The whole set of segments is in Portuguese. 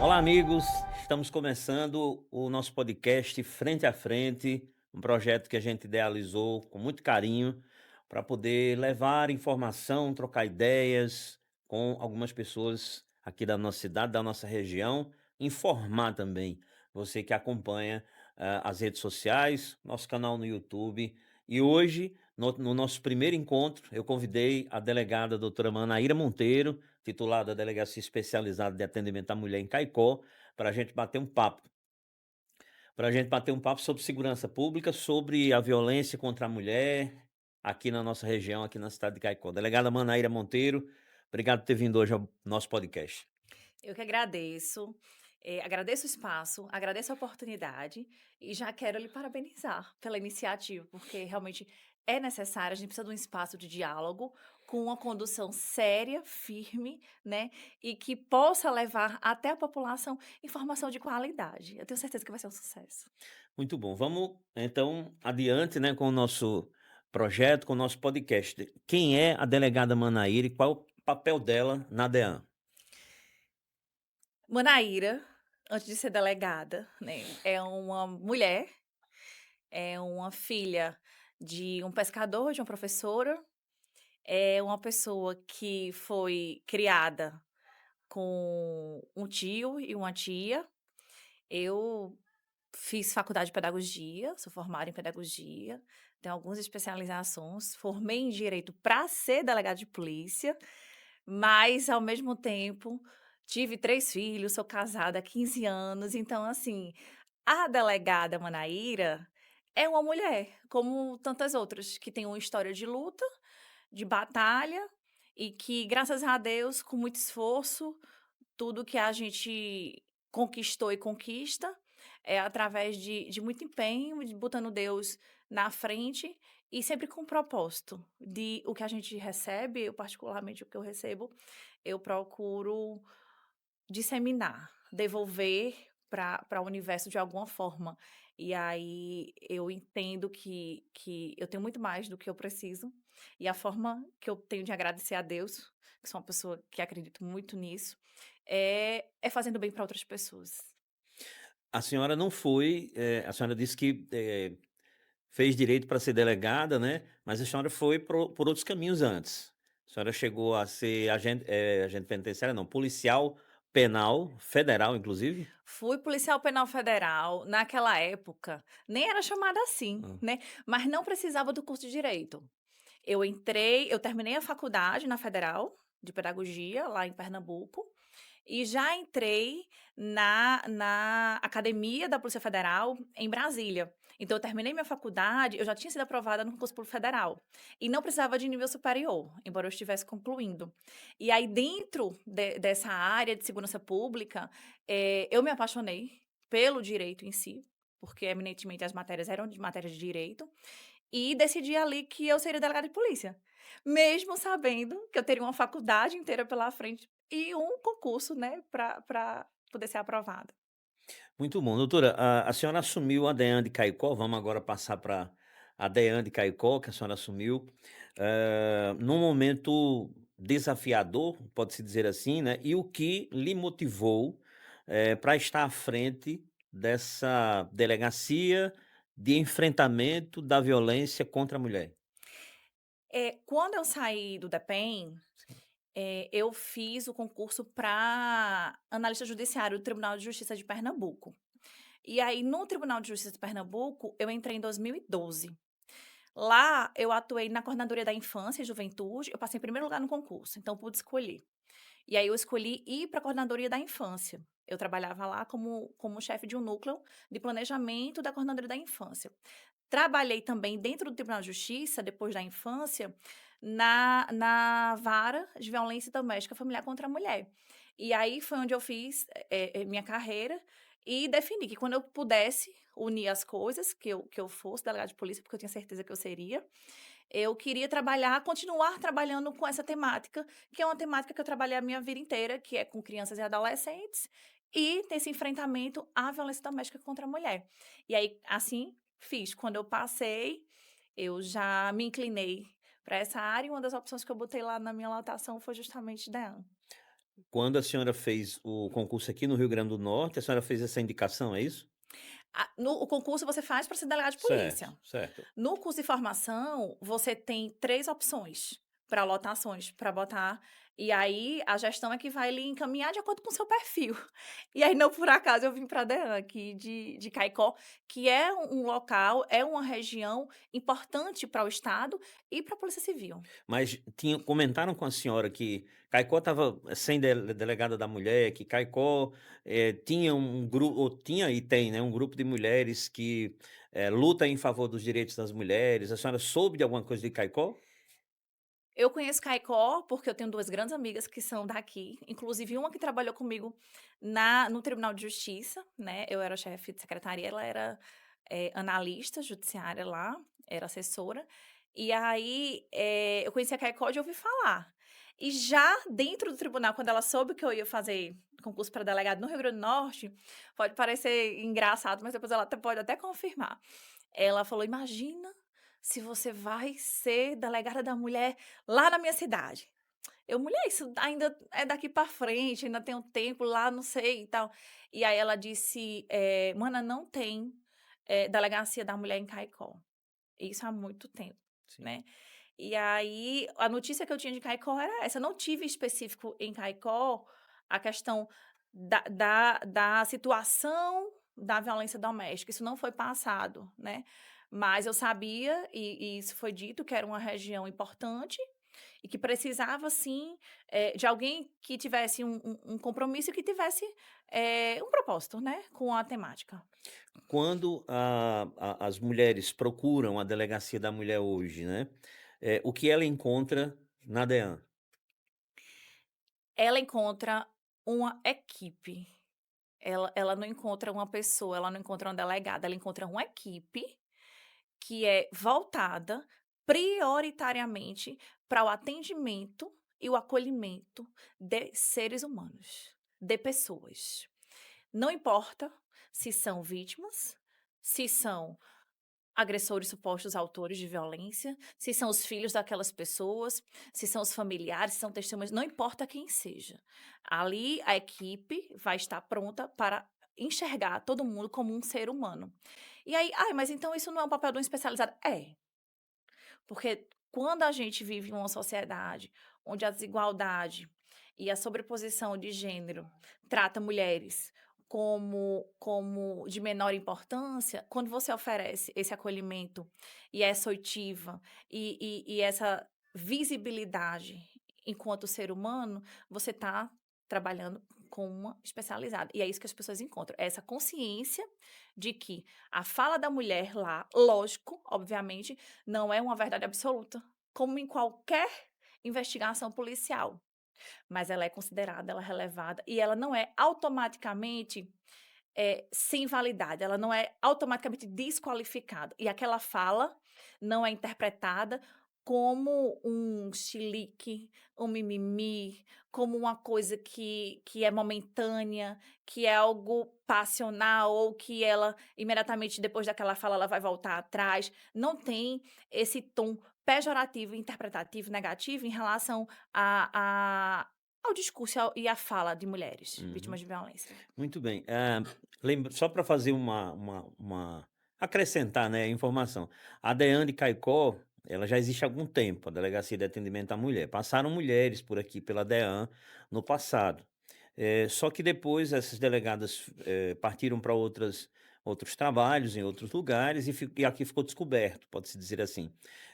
Olá, amigos. Estamos começando o nosso podcast Frente a Frente, um projeto que a gente idealizou com muito carinho para poder levar informação, trocar ideias com algumas pessoas aqui da nossa cidade, da nossa região, informar também você que acompanha as redes sociais, nosso canal no YouTube. E hoje, no nosso primeiro encontro, eu convidei a delegada doutora Manaíra Monteiro, titular da Delegacia Especializada de Atendimento à Mulher em Caicó, para a gente bater um papo. Para a gente bater um papo sobre segurança pública, sobre a violência contra a mulher aqui na nossa região, aqui na cidade de Caicó. Delegada Manaíra Monteiro, obrigado por ter vindo hoje ao nosso podcast. Eu que agradeço, agradeço o espaço, agradeço a oportunidade e já quero lhe parabenizar pela iniciativa, porque realmente é necessário, a gente precisa de um espaço de diálogo com uma condução séria, firme, né, e que possa levar até a população informação de qualidade. Eu tenho certeza que vai ser um sucesso. Muito bom. Vamos então adiante, né, com o nosso projeto, com o nosso podcast. Quem é a delegada Manaíra e qual é o papel dela na DEAN? Manaíra, antes de ser delegada, né, é uma mulher, é uma filha de um pescador, de uma professora. É uma pessoa que foi criada com um tio e uma tia. Eu fiz faculdade de pedagogia, sou formada em pedagogia, tenho algumas especializações, formei em direito para ser delegada de polícia, mas ao mesmo tempo tive 3 filhos, sou casada há 15 anos, então assim, a delegada Manaíra é uma mulher, como tantas outras, que tem uma história de luta, de batalha e que, graças a Deus, com muito esforço, tudo que a gente conquistou e conquista é através de muito empenho, de botando Deus na frente e sempre com o propósito de o que a gente recebe, eu particularmente o que eu recebo, eu procuro disseminar, devolver para o universo de alguma forma. E aí eu entendo que eu tenho muito mais do que eu preciso, e a forma que eu tenho de agradecer a Deus, que sou uma pessoa que acredito muito nisso, é fazendo bem para outras pessoas. A senhora não foi, a senhora disse que fez direito para ser delegada, né, mas a senhora foi por outros caminhos antes. A senhora chegou a ser agente penitenciária não, policial penal federal, inclusive? Fui policial penal federal, naquela época, nem era chamada assim, Hã. né, mas não precisava do curso de direito. Eu terminei a faculdade na Federal de Pedagogia, lá em Pernambuco, e já entrei na academia da Polícia Federal em Brasília. Então eu terminei minha faculdade, eu já tinha sido aprovada no concurso público federal, e não precisava de nível superior, embora eu estivesse concluindo. E aí dentro dessa área de segurança pública, eu me apaixonei pelo direito em si, porque eminentemente as matérias eram de matérias de direito, e decidi ali que eu seria delegada de polícia, mesmo sabendo que eu teria uma faculdade inteira pela frente e um concurso, né, para poder ser aprovada. Muito bom. Doutora, a senhora assumiu a DEAN de Caicó, vamos agora passar para a DEAN de Caicó, que a senhora assumiu, num momento desafiador, pode-se dizer assim, né, e o que lhe motivou, para estar à frente dessa delegacia de enfrentamento da violência contra a mulher? Quando eu saí do DEPEN, Sim. eu fiz o concurso para analista judiciário do Tribunal de Justiça de Pernambuco. E aí no Tribunal de Justiça de Pernambuco, eu entrei em 2012. Lá eu atuei na coordenadoria da infância e juventude, eu passei em primeiro lugar no concurso, então pude escolher. E aí eu escolhi ir para a coordenadoria da infância. Eu trabalhava lá como chefe de um núcleo de planejamento da coordenadoria da infância. Trabalhei também dentro do Tribunal de Justiça, depois da infância, na vara de violência doméstica familiar contra a mulher. E aí foi onde eu fiz, minha carreira e defini que quando eu pudesse unir as coisas, que eu fosse delegada de polícia, porque eu tinha certeza que eu seria, eu queria trabalhar continuar trabalhando com essa temática, que é uma temática que eu trabalhei a minha vida inteira, que é com crianças e adolescentes, e ter esse enfrentamento à violência doméstica contra a mulher. E aí, assim, fiz. Quando eu passei, eu já me inclinei para essa área, e uma das opções que eu botei lá na minha lotação foi justamente DEAN. quando a senhora fez o concurso aqui no Rio Grande do Norte, a senhora fez essa indicação, é isso? O concurso você faz para ser delegado de Certo, polícia. certo. No curso de formação, você tem 3 opções para lotações, para botar, e aí a gestão é que vai lhe encaminhar de acordo com o seu perfil. E aí, não por acaso, eu vim para DEAN aqui de Caicó, que é um local, é uma região importante para o estado e para a Polícia Civil. Mas comentaram com a senhora que Caicó estava sem delegada da mulher, que Caicó, tinha um grupo ou tinha e tem, né, um grupo de mulheres que, luta em favor dos direitos das mulheres. A senhora soube de alguma coisa de Caicó? Eu conheço Caicó, porque eu tenho 2 grandes amigas que são daqui, inclusive uma que trabalhou comigo no Tribunal de Justiça, né, eu era chefe de secretaria, ela era, analista judiciária lá, era assessora, e aí, eu conhecia Caicó de ouvir falar. E já dentro do tribunal, quando ela soube que eu ia fazer concurso para delegado no Rio Grande do Norte, pode parecer engraçado, mas depois ela pode até confirmar. Ela falou: "Imagina se você vai ser delegada da mulher lá na minha cidade". Eu: "Mulher, isso ainda é daqui pra frente, ainda tem um tempo lá, não sei e tal". E aí ela disse: "Mana, não tem, delegacia da mulher em Caicó". Isso há muito tempo, Sim. né. E aí, a notícia que eu tinha de Caicó era essa, eu não tive específico em Caicó a questão da situação da violência doméstica, isso não foi passado, né. Mas eu sabia, e isso foi dito, que era uma região importante e que precisava sim, de alguém que tivesse um compromisso e que tivesse, um propósito, né, com a temática. Quando as mulheres procuram a delegacia da mulher hoje, né, o que ela encontra na DEAN? Ela encontra uma equipe. Ela não encontra uma pessoa, ela não encontra uma delegada, ela encontra uma equipe que é voltada prioritariamente para o atendimento e o acolhimento de seres humanos, de pessoas. Não importa se são vítimas, se são agressores supostos autores de violência, se são os filhos daquelas pessoas, se são os familiares, se são testemunhas, não importa quem seja. Ali a equipe vai estar pronta para enxergar todo mundo como um ser humano. E aí, ai, mas então isso não é um papel de um especializado? É, porque quando a gente vive em uma sociedade onde a desigualdade e a sobreposição de gênero trata mulheres como de menor importância, quando você oferece esse acolhimento e essa oitiva e essa visibilidade enquanto ser humano, você está trabalhando com uma especializada. E é isso que as pessoas encontram, é essa consciência de que a fala da mulher lá, lógico, obviamente, não é uma verdade absoluta, como em qualquer investigação policial, mas ela é considerada, ela é relevada e ela não é automaticamente, sem validade, ela não é automaticamente desqualificada. E aquela fala não é interpretada como um chilique, um mimimi, como uma coisa que é momentânea, que é algo passional ou que ela imediatamente depois daquela fala ela vai voltar atrás. Não tem esse tom pejorativo, interpretativo, negativo em relação ao discurso e à fala de mulheres Uhum. vítimas de violência. Muito bem. Lembra só para fazer uma acrescentar, né, informação. A DEAN de Caicó, ela já existe há algum tempo, a Delegacia de Atendimento à Mulher. Passaram mulheres por aqui pela DEAN no passado. Só que depois essas delegadas, partiram para outros trabalhos em outros lugares e aqui ficou descoberto, pode-se dizer assim,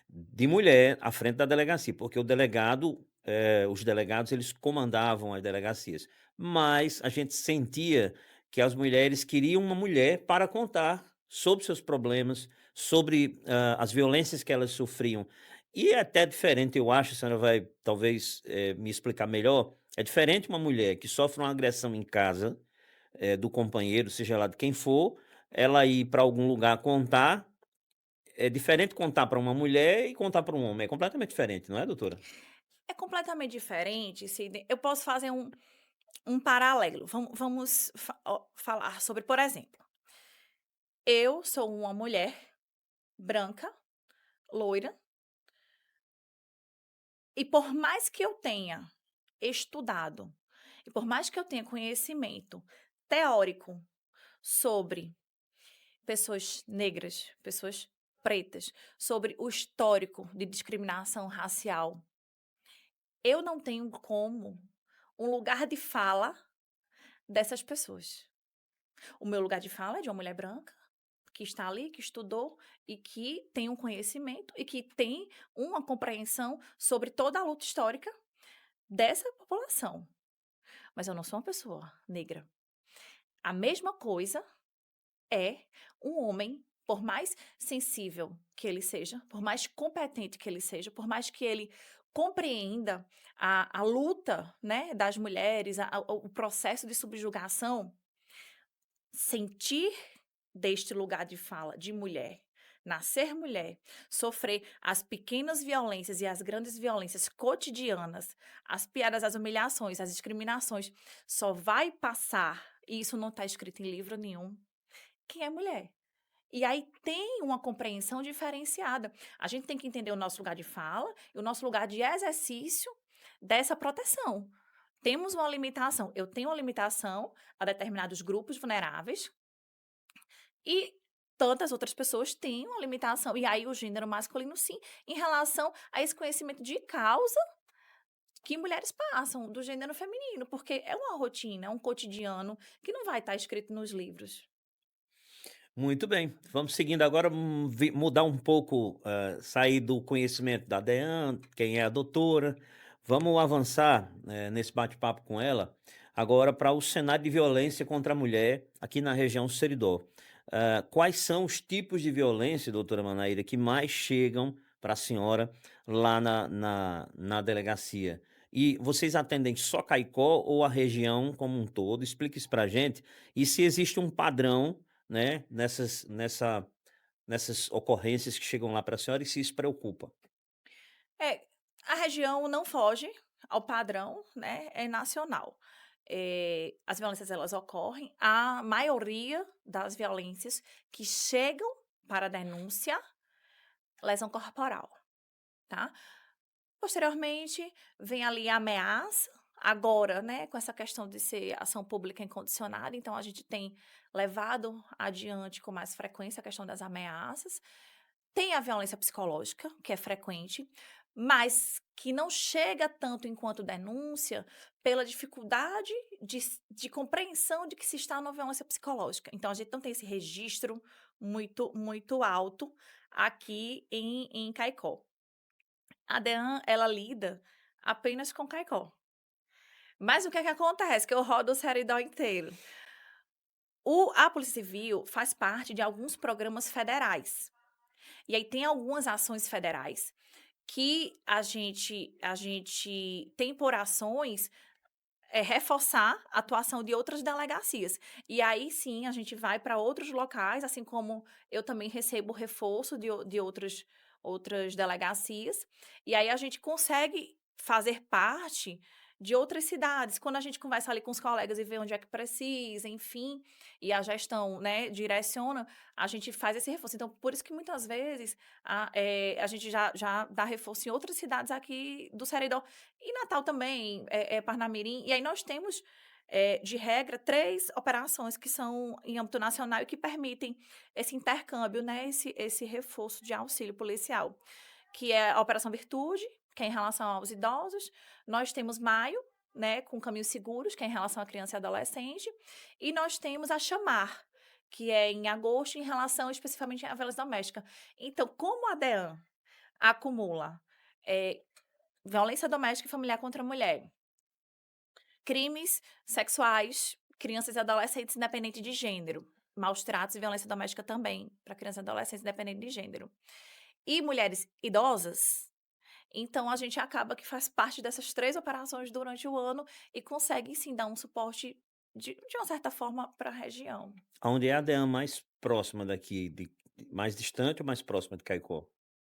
de mulher à frente da delegacia, porque os delegados eles comandavam as delegacias. Mas a gente sentia que as mulheres queriam uma mulher para contar sobre seus problemas, sobre, as violências que elas sofriam. E é até diferente, eu acho, a senhora vai talvez, me explicar melhor, é diferente uma mulher que sofre uma agressão em casa, do companheiro, seja lá de quem for, ela ir para algum lugar contar, é diferente contar para uma mulher e contar para um homem, é completamente diferente, não é, doutora? É completamente diferente, Sidney. Eu posso fazer um paralelo. Vamos falar sobre, por exemplo, eu sou uma mulher branca, loira, e por mais que eu tenha estudado E por mais que eu tenha conhecimento teórico sobre pessoas negras, pessoas pretas, sobre o histórico de discriminação racial, eu não tenho como um lugar de fala dessas pessoas. O meu lugar de fala é de uma mulher branca, que está ali, que estudou e que tem um conhecimento e que tem uma compreensão sobre toda a luta histórica dessa população. Mas eu não sou uma pessoa negra. A mesma coisa é um homem, por mais sensível que ele seja, por mais competente que ele seja, por mais que ele compreenda a luta, né, das mulheres, o processo de subjugação, sentir deste lugar de fala de mulher, nascer mulher, sofrer as pequenas violências e as grandes violências cotidianas, as piadas, as humilhações, as discriminações, só vai passar, e isso não está escrito em livro nenhum, quem é mulher. E aí tem uma compreensão diferenciada. A gente tem que entender o nosso lugar de fala e o nosso lugar de exercício dessa proteção. Temos uma limitação. Eu tenho uma limitação a determinados grupos vulneráveis e tantas outras pessoas têm uma limitação. E aí o gênero masculino, sim, em relação a esse conhecimento de causa que mulheres passam do gênero feminino, porque é uma rotina, é um cotidiano que não vai estar escrito nos livros. Muito bem, vamos seguindo agora, mudar um pouco, sair do conhecimento da Dean, quem é a doutora, vamos avançar, nesse bate-papo com ela, agora para o cenário de violência contra a mulher aqui na região Seridó. Quais são os tipos de violência, doutora Manaíra, que mais chegam para a senhora lá na delegacia? E vocês atendem só Caicó ou a região como um todo? Explique isso para a gente. E se existe um padrão, né, nessas ocorrências que chegam lá para a senhora e se isso preocupa. É, a região não foge ao padrão, né, é nacional. As violências elas ocorrem, a maioria das violências que chegam para a denúncia, lesão corporal, tá? Posteriormente, vem ali a ameaça, agora, né, com essa questão de ser ação pública incondicionada, então a gente tem levado adiante com mais frequência a questão das ameaças. Tem a violência psicológica, que é frequente, mas que não chega tanto enquanto denúncia pela dificuldade de compreensão de que se está na violência psicológica. Então, a gente não tem esse registro muito alto aqui em Caicó. A DEAN, ela lida apenas com Caicó. Mas o que é que acontece? Que eu rodo o Seridó inteiro. A Polícia Civil faz parte de alguns programas federais. E aí tem algumas ações federais que a gente tem por ações reforçar a atuação de outras delegacias. E aí sim a gente vai para outros locais, assim como eu também recebo reforço de outras delegacias. E aí a gente consegue fazer parte de outras cidades. Quando a gente conversa ali com os colegas e vê onde é que precisa, enfim, e a gestão, né, direciona, a gente faz esse reforço. Então, por isso que muitas vezes a gente já dá reforço em outras cidades aqui do Seridó. E Natal também, Parnamirim. E aí nós temos, de regra, 3 operações que são em âmbito nacional e que permitem esse intercâmbio, né, esse reforço de auxílio policial, que é a Operação Virtude, que é em relação aos idosos. Nós temos Maio, né, com Caminhos Seguros, que é em relação à criança e adolescente. E nós temos a Chamar, que é em agosto, em relação especificamente à violência doméstica. Então, como a DEAN acumula eh, violência doméstica e familiar contra a mulher, crimes sexuais, crianças e adolescentes independente de gênero, maus tratos e violência doméstica também para crianças e adolescentes independente de gênero, e mulheres idosas, então a gente acaba que faz parte dessas 3 operações durante o ano e consegue sim dar um suporte de uma certa forma para a região. Aonde é a DEAN mais próxima daqui, mais distante ou mais próxima de Caicó?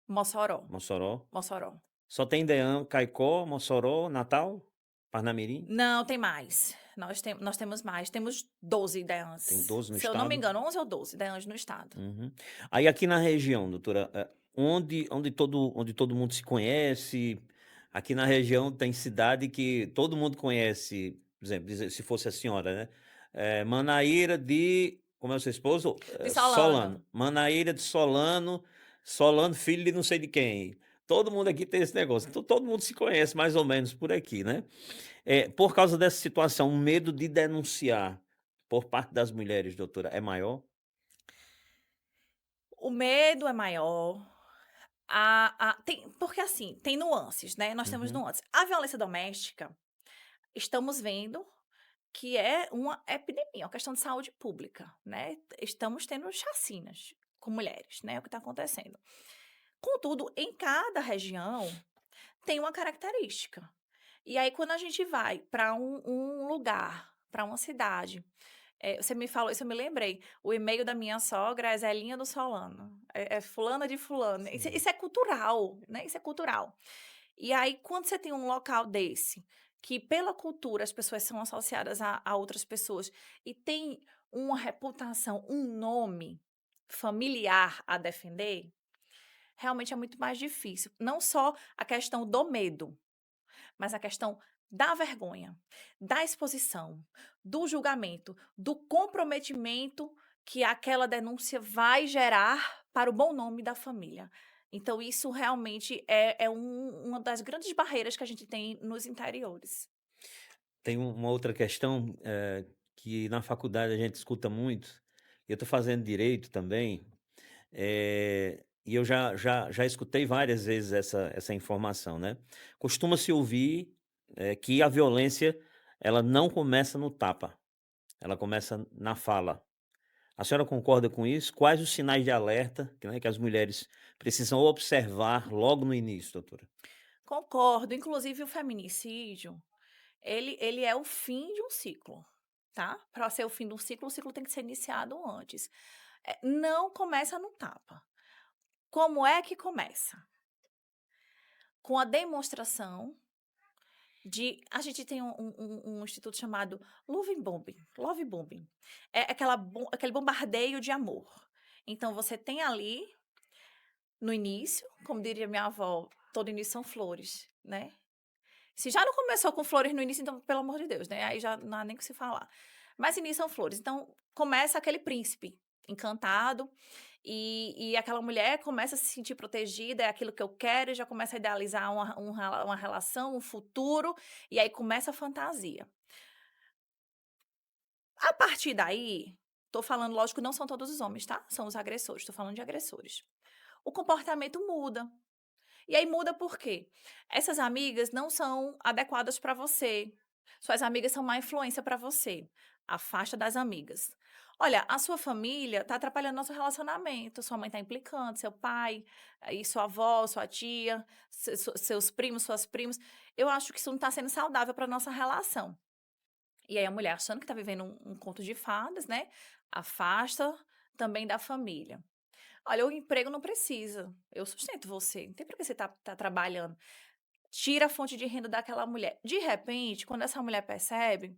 Mossoró, Mossoró? Mossoró. Só tem DEAN Caicó, Mossoró, Natal, Parnamirim? Não, tem mais. Nós temos mais, temos 12 Tem DEANs. 12 no Se eu não me estado? engano, 11 ou 12 DEANs no estado. Uhum. Aí aqui na região, doutora, onde todo mundo se conhece, aqui na região tem cidade que todo mundo conhece Por exemplo, dizer se fosse a senhora, né, Manaíra de como é o seu esposo? De Solano. Solano. Manaíra de Solano, Solano filho de não sei de quem. Todo mundo aqui tem esse negócio, então todo mundo se conhece mais ou menos por aqui, né. Por causa dessa situação, o medo de denunciar por parte das mulheres, doutora, é maior? O medo é maior, tem porque, assim, tem nuances, né, nós temos Uhum. nuances. A violência doméstica, estamos vendo que é uma epidemia, uma questão de saúde pública, né, estamos tendo chacinas com mulheres, né, é o que está acontecendo. Contudo, em cada região tem uma característica. E aí, quando a gente vai para um lugar, para uma cidade, você me falou isso, eu me lembrei. O e-mail da minha sogra é Zelinha do Solano, é fulana de fulano. Isso, Sim. isso é cultural, né? Isso é cultural. E aí, quando você tem um local desse, que pela cultura as pessoas são associadas a outras pessoas e tem uma reputação, um nome familiar a defender, realmente é muito mais difícil. Não só a questão do medo, mas a questão da vergonha, da exposição, do julgamento, do comprometimento que aquela denúncia vai gerar para o bom nome da família. Então, isso realmente é uma das grandes barreiras que a gente tem nos interiores. Tem uma outra questão, que na faculdade a gente escuta muito, eu estou fazendo direito também, e eu já escutei várias vezes essa informação, né. Costuma-se ouvir, que a violência, ela não começa no tapa, ela começa na fala. A senhora concorda com isso? Quais os sinais de alerta que, né, que as mulheres precisam observar logo no início, doutora? Concordo, inclusive o feminicídio, ele é o fim de um ciclo, tá? Para ser o fim de um ciclo, o ciclo tem que ser iniciado antes. Não começa no tapa. Como é que começa? Com a demonstração a gente tem um instituto chamado Love Bombing. É aquele bombardeio de amor. Então, você tem ali, no início, como diria minha avó, todo início são flores, né? Se já não começou com flores no início, então, pelo amor de Deus, né? Aí já não há nem o que se falar. Mas início são flores. Então, começa aquele príncipe encantado, e aquela mulher começa a se sentir protegida, é aquilo que eu quero, e já começa a idealizar uma relação, um futuro, e aí começa a fantasia. A partir daí, tô falando, lógico, não são todos os homens, tá? São os agressores, tô falando de agressores. O comportamento muda. E aí muda por quê? Essas amigas não são adequadas para você. Suas amigas são má influência para você. Afasta das amigas. Olha, a sua família está atrapalhando nosso relacionamento. Sua mãe está implicando, seu pai, aí sua avó, sua tia, seus primos, suas primas. Eu acho que isso não está sendo saudável para nossa relação. E aí a mulher, achando que está vivendo um conto de fadas, né? Afasta também da família. Olha, o emprego não precisa. Eu sustento você. Não tem por que você tá trabalhando. Tira a fonte de renda daquela mulher. De repente, quando essa mulher percebe,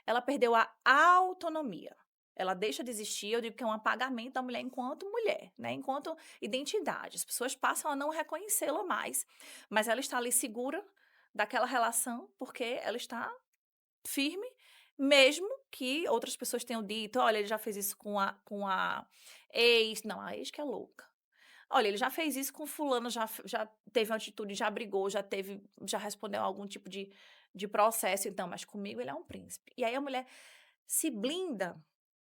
ela perdeu a autonomia. Ela deixa de existir, eu digo que é um apagamento da mulher enquanto mulher, né? Enquanto identidade. As pessoas passam a não reconhecê-la mais. Mas ela está ali segura daquela relação, porque ela está firme, mesmo que outras pessoas tenham dito: olha, ele já fez isso com a ex. Não, a ex que é louca. Olha, ele já fez isso com fulano, já teve uma atitude, já brigou, já respondeu a algum tipo de processo, então, mas comigo ele é um príncipe. E aí a mulher se blinda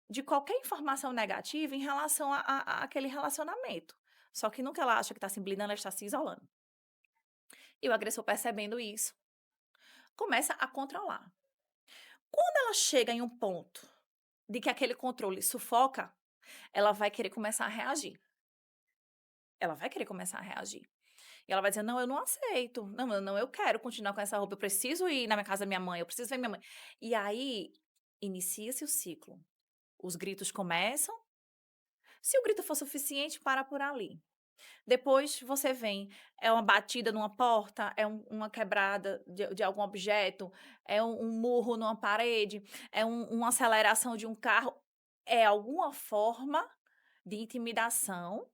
de qualquer informação negativa em relação àquele relacionamento. Só que nunca ela acha que está se blindando, ela está se isolando. E o agressor, percebendo isso, começa a controlar. Quando ela chega em um ponto de que aquele controle sufoca, ela vai querer começar a reagir. Ela vai querer começar a reagir. E ela vai dizer: "Não, eu não aceito. Não, não, eu quero continuar com essa roupa. Eu preciso ir na minha casa da minha mãe, eu preciso ver minha mãe". E aí, inicia-se o ciclo. Os gritos começam. Se o grito for suficiente, para por ali. Depois você vem, é uma batida numa porta, é uma quebrada de algum objeto, é um murro numa parede, é uma aceleração de um carro. É alguma forma de intimidação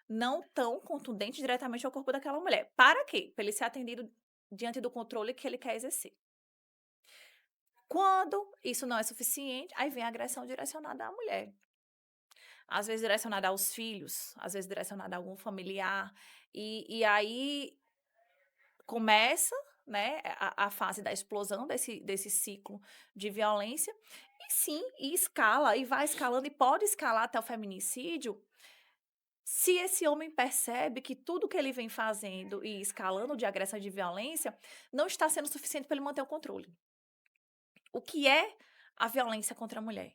não tão contundente diretamente ao corpo daquela mulher. Para quê? Para ele ser atendido diante do controle que ele quer exercer. Quando isso não é suficiente, aí vem a agressão direcionada à mulher. Às vezes direcionada aos filhos, às vezes direcionada a algum familiar. E aí começa, né, a fase da explosão desse ciclo de violência. E sim, e escala, e vai escalando, e pode escalar até o feminicídio, se esse homem percebe que tudo que ele vem fazendo e escalando de agressão e de violência não está sendo suficiente para ele manter o controle. O que é a violência contra a mulher?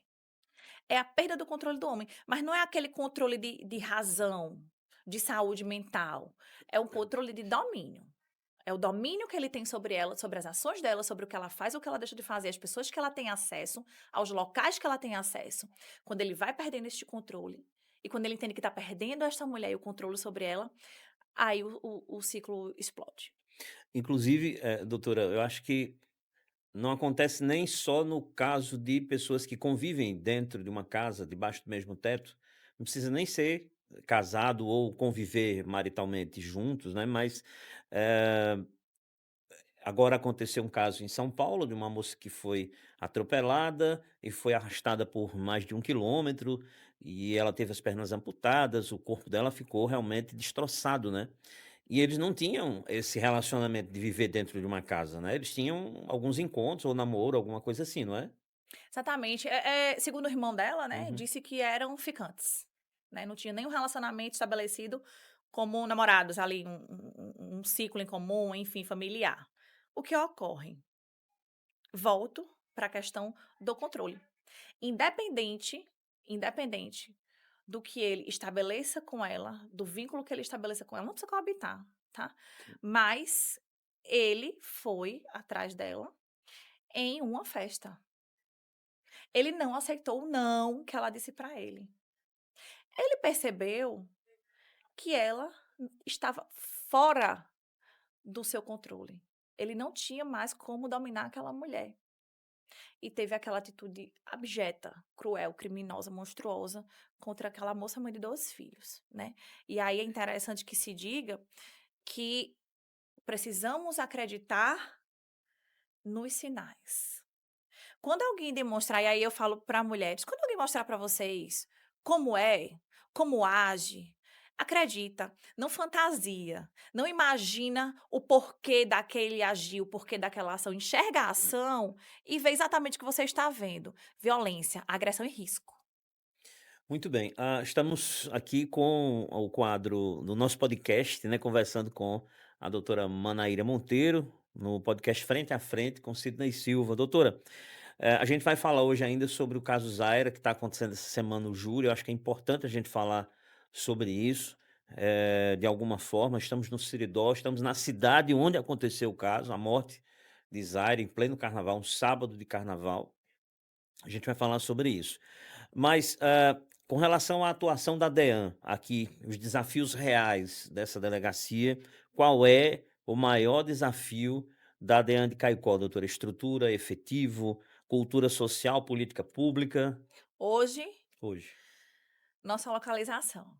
É a perda do controle do homem, mas não é aquele controle de razão, de saúde mental. É um controle de domínio. É o domínio que ele tem sobre ela, sobre as ações dela, sobre o que ela faz, o que ela deixa de fazer, as pessoas que ela tem acesso, aos locais que ela tem acesso. Quando ele vai perdendo este controle, e quando ele entende que está perdendo esta mulher e o controle sobre ela, aí o ciclo explode. Inclusive, doutora, eu acho que não acontece nem só no caso de pessoas que convivem dentro de uma casa, debaixo do mesmo teto, não precisa nem ser casado ou conviver maritalmente juntos, né, mas, eh, agora aconteceu um caso em São Paulo de uma moça que foi atropelada e foi arrastada por mais de 1 quilômetro, e ela teve as pernas amputadas, o corpo dela ficou realmente destroçado, né. E eles não tinham esse relacionamento de viver dentro de uma casa, né, eles tinham alguns encontros ou namoro, alguma coisa assim, não é? Exatamente. Segundo o irmão dela, né, Uhum. disse que eram ficantes, né, não tinha nenhum relacionamento estabelecido como namorados ali, um ciclo em comum, enfim, familiar. O que ocorre? Volto para a questão do controle. Independente do que ele estabeleça com ela, do vínculo que ele estabeleça com ela, não precisa coabitar, tá? Mas ele foi atrás dela em uma festa. Ele não aceitou o não que ela disse para ele. Ele percebeu que ela estava fora do seu controle. Ele não tinha mais como dominar aquela mulher. E teve aquela atitude abjeta, cruel, criminosa, monstruosa contra aquela moça mãe de 2 filhos, né. E aí é interessante que se diga que precisamos acreditar nos sinais. Quando alguém demonstrar, e aí eu falo para mulheres, quando alguém mostrar para vocês como é, como age, acredita, não fantasia, não imagina o porquê daquele agir, o porquê daquela ação, enxerga a ação e vê exatamente o que você está vendo: violência, agressão e risco. Muito bem, estamos aqui com o quadro do nosso podcast, né, conversando com a doutora Manaíra Monteiro, no podcast Frente a Frente com Sidney Silva. Doutora, a gente vai falar hoje ainda sobre o caso Zaira, que está acontecendo essa semana no júri. Eu acho que é importante a gente falar sobre isso, de alguma forma. Estamos no Siridó, estamos na cidade onde aconteceu o caso, a morte de Zaira, em pleno carnaval, um sábado de carnaval. A gente vai falar sobre isso. Mas, com relação à atuação da DEAN, aqui, os desafios reais dessa delegacia, qual é o maior desafio da DEAN de Caicó, doutora? Estrutura, efetivo, cultura social, política pública? Hoje, Hoje. nossa localização.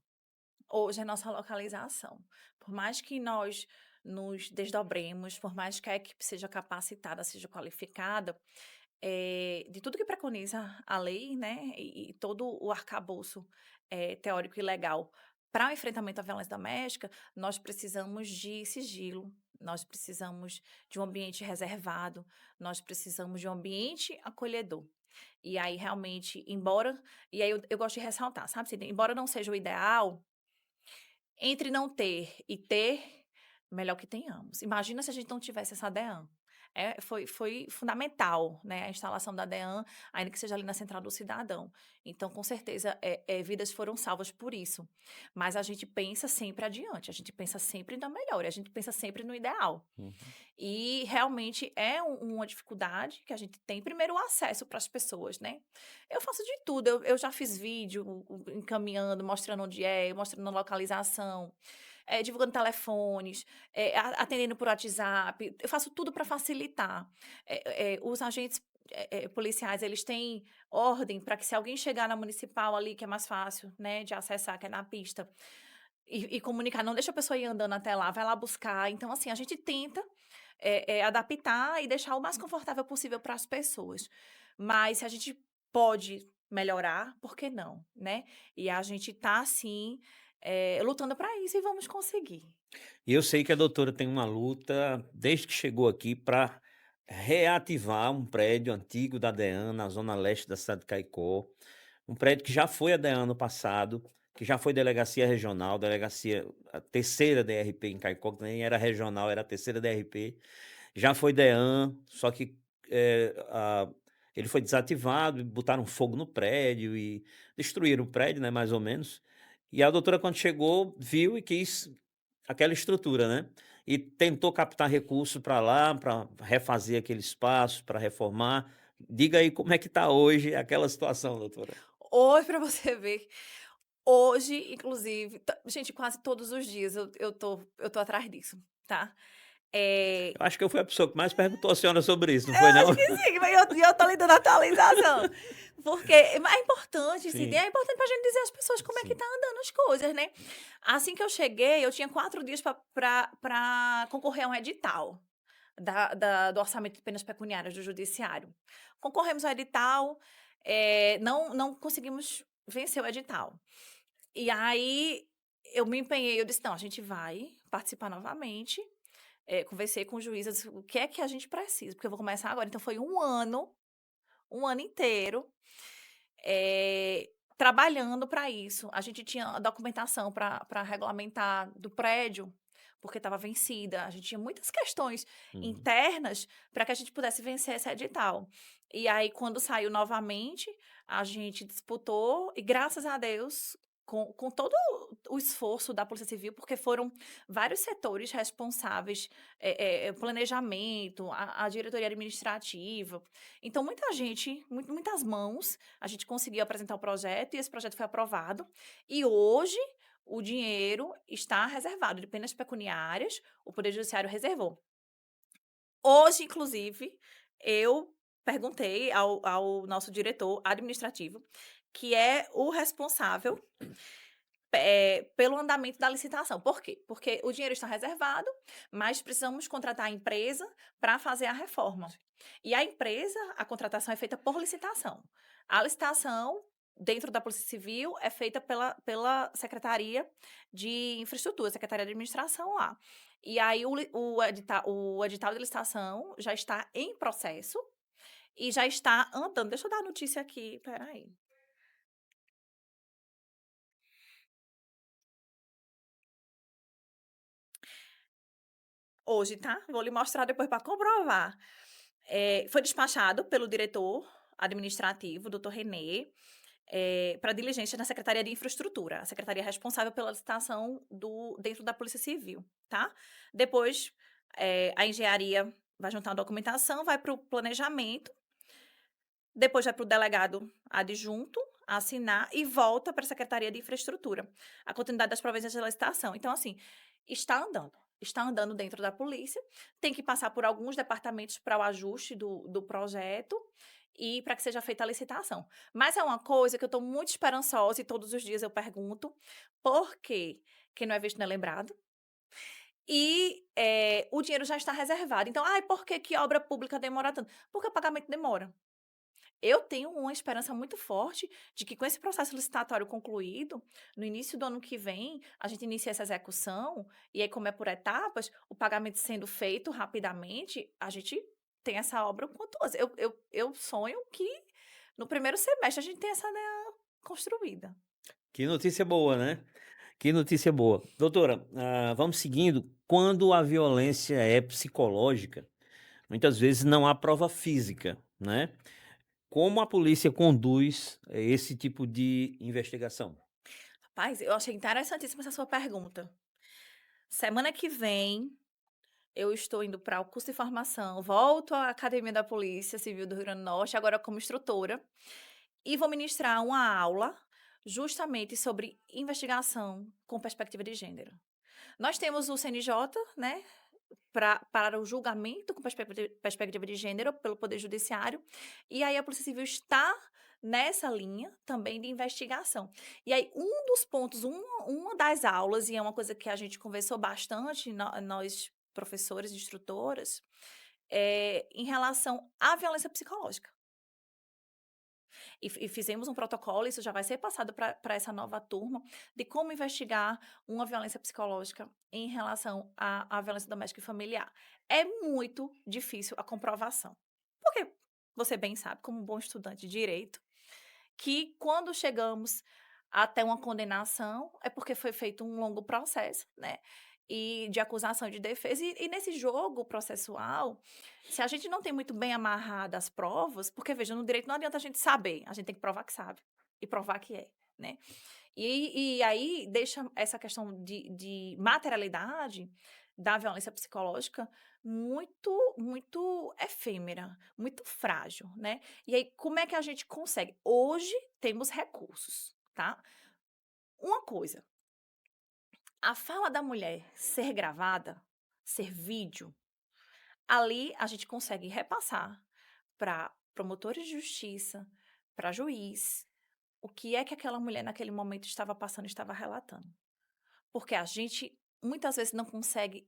Hoje é nossa localização. Por mais que nós nos desdobremos, por mais que a equipe seja capacitada, seja qualificada, de tudo que preconiza a lei, né, e todo o arcabouço, teórico e legal para o enfrentamento à violência doméstica, nós precisamos de sigilo, nós precisamos de um ambiente reservado, nós precisamos de um ambiente acolhedor. E aí, realmente, embora e aí eu gosto de ressaltar, sabe, Sidney, embora não seja o ideal, entre não ter e ter, melhor que tenhamos. Imagina se a gente não tivesse essa DEAN. Foi fundamental, né, a instalação da DEAN, ainda que seja ali na Central do Cidadão. Então, com certeza, vidas foram salvas por isso. Mas a gente pensa sempre adiante, a gente pensa sempre na melhor, a gente pensa sempre no ideal. Uhum. E realmente é uma dificuldade que a gente tem, primeiro o acesso para as pessoas, né. Eu faço de tudo, eu já fiz vídeo encaminhando, mostrando onde é, mostrando a localização, divulgando telefones, atendendo por WhatsApp, eu faço tudo para facilitar. Os agentes, policiais, eles têm ordem para que se alguém chegar na municipal ali, que é mais fácil, né, de acessar, que é na pista, e comunicar, não deixa a pessoa ir andando até lá, vai lá buscar. Então, assim, a gente tenta, adaptar e deixar o mais confortável possível para as pessoas. Mas se a gente pode melhorar, por que não, né? E a gente está assim, lutando para isso e vamos conseguir. E eu sei que a doutora tem uma luta, desde que chegou aqui, para reativar um prédio antigo da DEAN, na zona leste da cidade de Caicó. Um prédio que já foi a DEAN no passado, que já foi delegacia regional, delegacia, a terceira DRP em Caicó, que nem era regional, era a terceira DRP. Já foi DEAN, só que ele foi desativado, e botaram fogo no prédio e destruíram o prédio, né, mais ou menos. E a doutora, quando chegou, viu e quis aquela estrutura, né? E tentou captar recurso para lá, para refazer aquele espaço, para reformar. Diga aí como é que está hoje aquela situação, doutora. Hoje, para você ver, hoje, inclusive, gente, quase todos os dias eu tô atrás disso, tá? É, Eu acho que eu fui a pessoa que mais perguntou à senhora sobre isso, não foi não? acho que sim, mas eu tô lhe dando atualização. Porque é importante, sim, Sim, é importante pra gente dizer às pessoas como é que sim. tá andando as coisas, né? Assim que eu cheguei, eu tinha 4 dias pra concorrer a um edital do orçamento de penas pecuniárias do judiciário. Concorremos ao edital, não conseguimos vencer o edital. E aí, eu me empenhei, eu disse: "Não, a gente vai participar novamente". Conversei com o juiz, eu disse: "O que é que a gente precisa? Porque eu vou começar agora". Então foi um ano inteiro, trabalhando para isso. A gente tinha a documentação para regulamentar do prédio, porque estava vencida. A gente tinha muitas questões Uhum. internas para que a gente pudesse vencer esse edital. E aí, quando saiu novamente, a gente disputou e, graças a Deus, com todo o esforço da Polícia Civil, porque foram vários setores responsáveis, planejamento, a diretoria administrativa. Então, muita gente, muitas mãos, a gente conseguiu apresentar o projeto e esse projeto foi aprovado. E hoje o dinheiro está reservado de penas pecuniárias, o Poder Judiciário reservou. Hoje, inclusive, eu perguntei ao nosso diretor administrativo, que é o responsável pelo andamento da licitação. Por quê? Porque o dinheiro está reservado, mas precisamos contratar a empresa para fazer a reforma. E a empresa, a contratação é feita por licitação. A licitação, dentro da Polícia Civil, é feita pela Secretaria de Infraestrutura, Secretaria de Administração lá. E aí o edital de licitação já está em processo e já está andando. Deixa eu dar a notícia aqui, peraí. Hoje, tá? Vou lhe mostrar depois para comprovar. Foi despachado pelo diretor administrativo, doutor Renê, para diligência na Secretaria de Infraestrutura, a secretaria responsável pela licitação dentro da Polícia Civil, tá? Depois, a engenharia vai juntar a documentação, vai para o planejamento, depois vai para o delegado adjunto assinar e volta para a Secretaria de Infraestrutura, a continuidade das providências da licitação. Então, assim, está andando. Está andando dentro da polícia, tem que passar por alguns departamentos para o ajuste do projeto e para que seja feita a licitação. Mas é uma coisa que eu estou muito esperançosa e todos os dias eu pergunto, por quê? Quem não é visto não é lembrado. E o dinheiro já está reservado. Então, por que obra pública demora tanto? Porque o pagamento demora. Eu tenho uma esperança muito forte de que com esse processo licitatório concluído, no início do ano que vem, a gente inicia essa execução, e aí, como é por etapas, o pagamento sendo feito rapidamente, a gente tem essa obra o quanto antes. Eu sonho que no primeiro semestre a gente tenha essa ideia construída. Que notícia boa, né? Que notícia boa. Doutora, vamos seguindo. Quando a violência é psicológica, muitas vezes não há prova física, né? Como a polícia conduz esse tipo de investigação? Rapaz, eu achei interessantíssima essa sua pergunta. Semana que vem, eu estou indo para o curso de formação, volto à Academia da Polícia Civil do Rio Grande do Norte, agora como instrutora, e vou ministrar uma aula justamente sobre investigação com perspectiva de gênero. Nós temos o CNJ, né, para o julgamento com perspectiva de gênero pelo Poder Judiciário, e aí a Polícia Civil está nessa linha também de investigação. E aí um dos pontos, uma das aulas, e é uma coisa que a gente conversou bastante, nós professores e instrutoras, em relação à violência psicológica. E fizemos um protocolo, isso já vai ser passado para essa nova turma, de como investigar uma violência psicológica em relação à violência doméstica e familiar. É muito difícil a comprovação, porque você bem sabe, como um bom estudante de direito, que quando chegamos até uma condenação é porque foi feito um longo processo, né? E de acusação e de defesa. E nesse jogo processual, se a gente não tem muito bem amarradas as provas, porque veja, no direito não adianta a gente saber, a gente tem que provar que sabe e provar que é, né? E aí deixa essa questão de materialidade da violência psicológica muito efêmera, muito frágil, né? E aí, como é que a gente consegue? Hoje temos recursos, tá? Uma coisa, a fala da mulher ser gravada, ser vídeo, ali a gente consegue repassar para promotores de justiça, para juiz, o que é que aquela mulher naquele momento estava passando, estava relatando. Porque a gente muitas vezes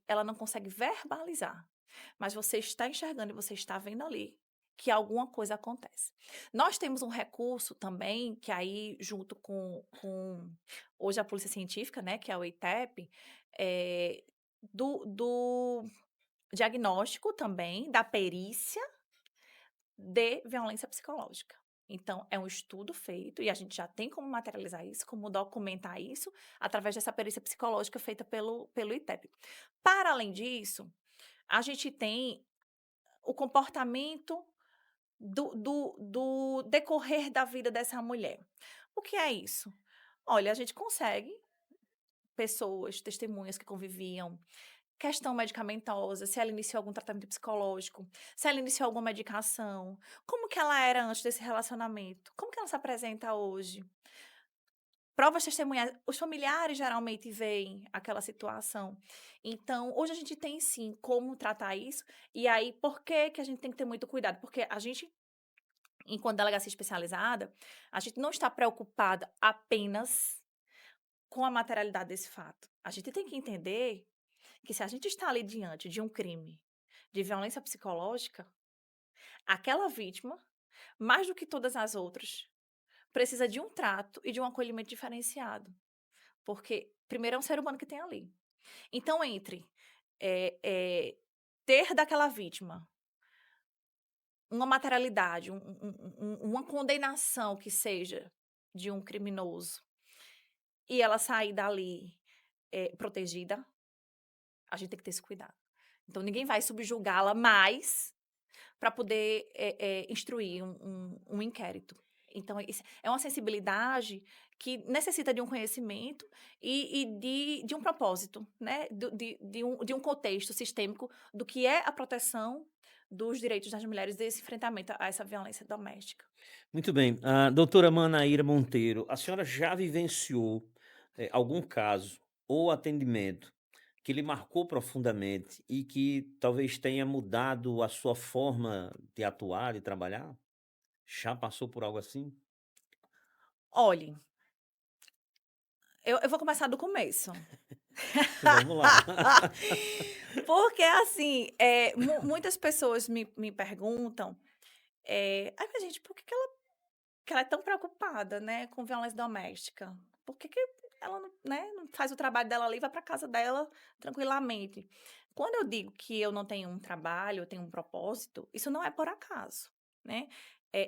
ela não consegue verbalizar, mas você está enxergando e você está vendo ali que alguma coisa acontece. Nós temos um recurso também, que aí junto com hoje a Polícia Científica, né, que é o EITEP, do diagnóstico também, da perícia de violência psicológica. Então, é um estudo feito e a gente já tem como materializar isso, como documentar isso, através dessa perícia psicológica feita pelo ITEP. Para além disso, a gente tem o comportamento do decorrer da vida dessa mulher. O que é isso? Olha, a gente consegue pessoas, testemunhas que conviviam, questão medicamentosa, se ela iniciou algum tratamento psicológico, se ela iniciou alguma medicação, como que ela era antes desse relacionamento, como que ela se apresenta hoje. Provas testemunhais, os familiares geralmente veem aquela situação. Então, hoje a gente tem sim como tratar isso, e aí por que que a gente tem que ter muito cuidado? Porque a gente, enquanto delegacia especializada, a gente não está preocupada apenas com a materialidade desse fato. A gente tem que entender que se a gente está ali diante de um crime de violência psicológica, aquela vítima, mais do que todas as outras, precisa de um trato e de um acolhimento diferenciado. Porque, primeiro, é um ser humano que tem ali. Então, entre ter daquela vítima uma materialidade, uma condenação que seja de um criminoso e ela sair dali protegida, a gente tem que ter esse cuidado. Então, ninguém vai subjugá-la mais para poder instruir um inquérito. Então, é uma sensibilidade que necessita de um conhecimento e de um propósito, né? De um contexto sistêmico do que é a proteção dos direitos das mulheres desse enfrentamento a essa violência doméstica. Muito bem. Doutora Manaíra Monteiro, a senhora já vivenciou, algum caso ou atendimento que lhe marcou profundamente e que talvez tenha mudado a sua forma de atuar e trabalhar? Já passou por algo assim? Olhe, eu vou começar do começo. Vamos lá. Porque, assim, muitas pessoas me perguntam, ai, mas gente, por que que ela é tão preocupada, né, com violência doméstica? Por que ela não, né, não faz o trabalho dela ali e vai para casa dela tranquilamente? Quando eu digo que eu não tenho um trabalho, eu tenho um propósito, isso não é por acaso, né?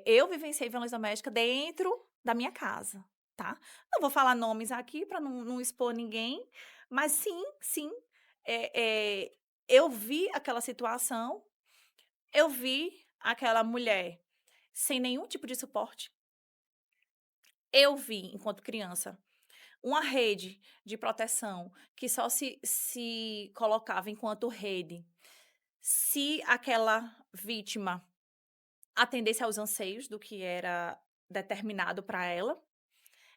Eu vivenciei violência doméstica dentro da minha casa, tá? Não vou falar nomes aqui para não expor ninguém, mas sim, é, é, eu vi aquela situação, eu vi aquela mulher sem nenhum tipo de suporte. Eu vi, enquanto criança, uma rede de proteção que só se colocava enquanto rede se aquela vítima atendesse aos anseios do que era determinado para ela,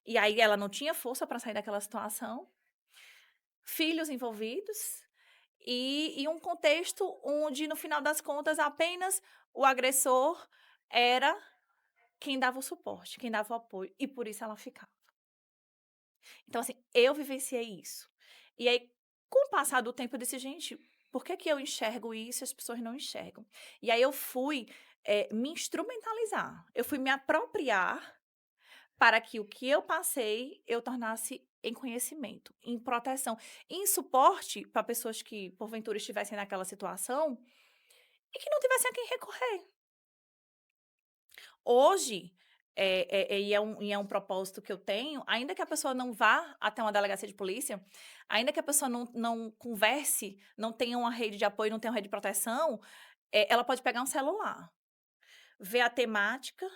e aí ela não tinha força para sair daquela situação. Filhos envolvidos e um contexto onde, no final das contas, apenas o agressor era quem dava o suporte, quem dava o apoio, e por isso ela ficava. Então, assim, eu vivenciei isso. E aí, com o passar do tempo, eu disse: "Gente, Por que que eu enxergo isso e as pessoas não enxergam? E aí eu fui, me instrumentalizar, eu fui me apropriar para que o que eu passei, eu tornasse em conhecimento, em proteção, em suporte para pessoas que, porventura, estivessem naquela situação e que não tivessem a quem recorrer. Hoje, e é um propósito que eu tenho, ainda que a pessoa não vá até uma delegacia de polícia, ainda que a pessoa não converse, não tenha uma rede de apoio, não tenha uma rede de proteção, ela pode pegar um celular, ver a temática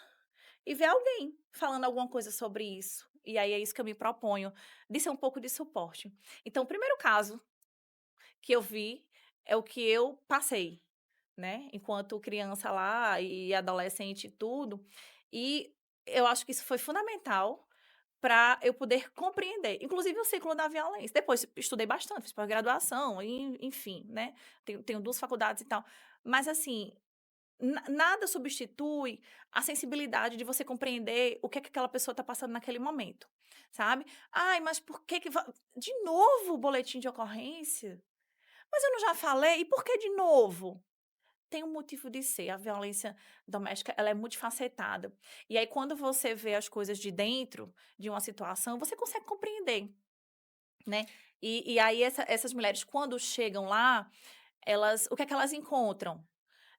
e ver alguém falando alguma coisa sobre isso. E aí é isso que eu me proponho, de ser um pouco de suporte. Então, o primeiro caso que eu vi é o que eu passei, né, enquanto criança lá e adolescente e tudo. E eu acho que isso foi fundamental para eu poder compreender, inclusive o ciclo da violência. Depois estudei bastante, fiz pós-graduação, enfim, né, tenho 2 faculdades e tal. Mas assim, nada substitui a sensibilidade de você compreender o que é que aquela pessoa está passando naquele momento, sabe. "Ai, mas por que que de novo o boletim de ocorrência? Mas eu não já falei, e por que de novo?" Tem um motivo de ser, a violência doméstica, ela é multifacetada. E aí quando você vê as coisas de dentro de uma situação, você consegue compreender, né. E aí essas mulheres quando chegam lá, elas o que é que elas encontram?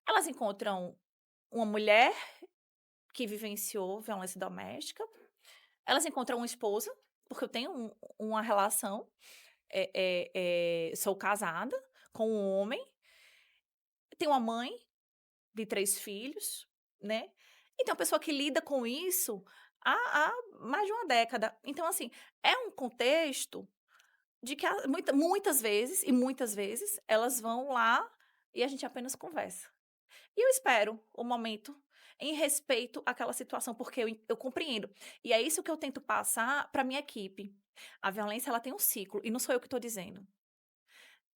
Elas encontram uma mulher que vivenciou violência doméstica, elas encontram uma esposa, porque eu tenho uma relação, sou casada com um homem, tenho uma mãe de 3 filhos, né, e tem uma pessoa que lida com isso há mais de uma década. Então, assim, é um contexto de que muitas vezes, elas vão lá e a gente apenas conversa. E eu espero o momento em respeito àquela situação, porque eu compreendo. E é isso que eu tento passar para minha equipe. A violência, ela tem um ciclo, e não sou eu que estou dizendo.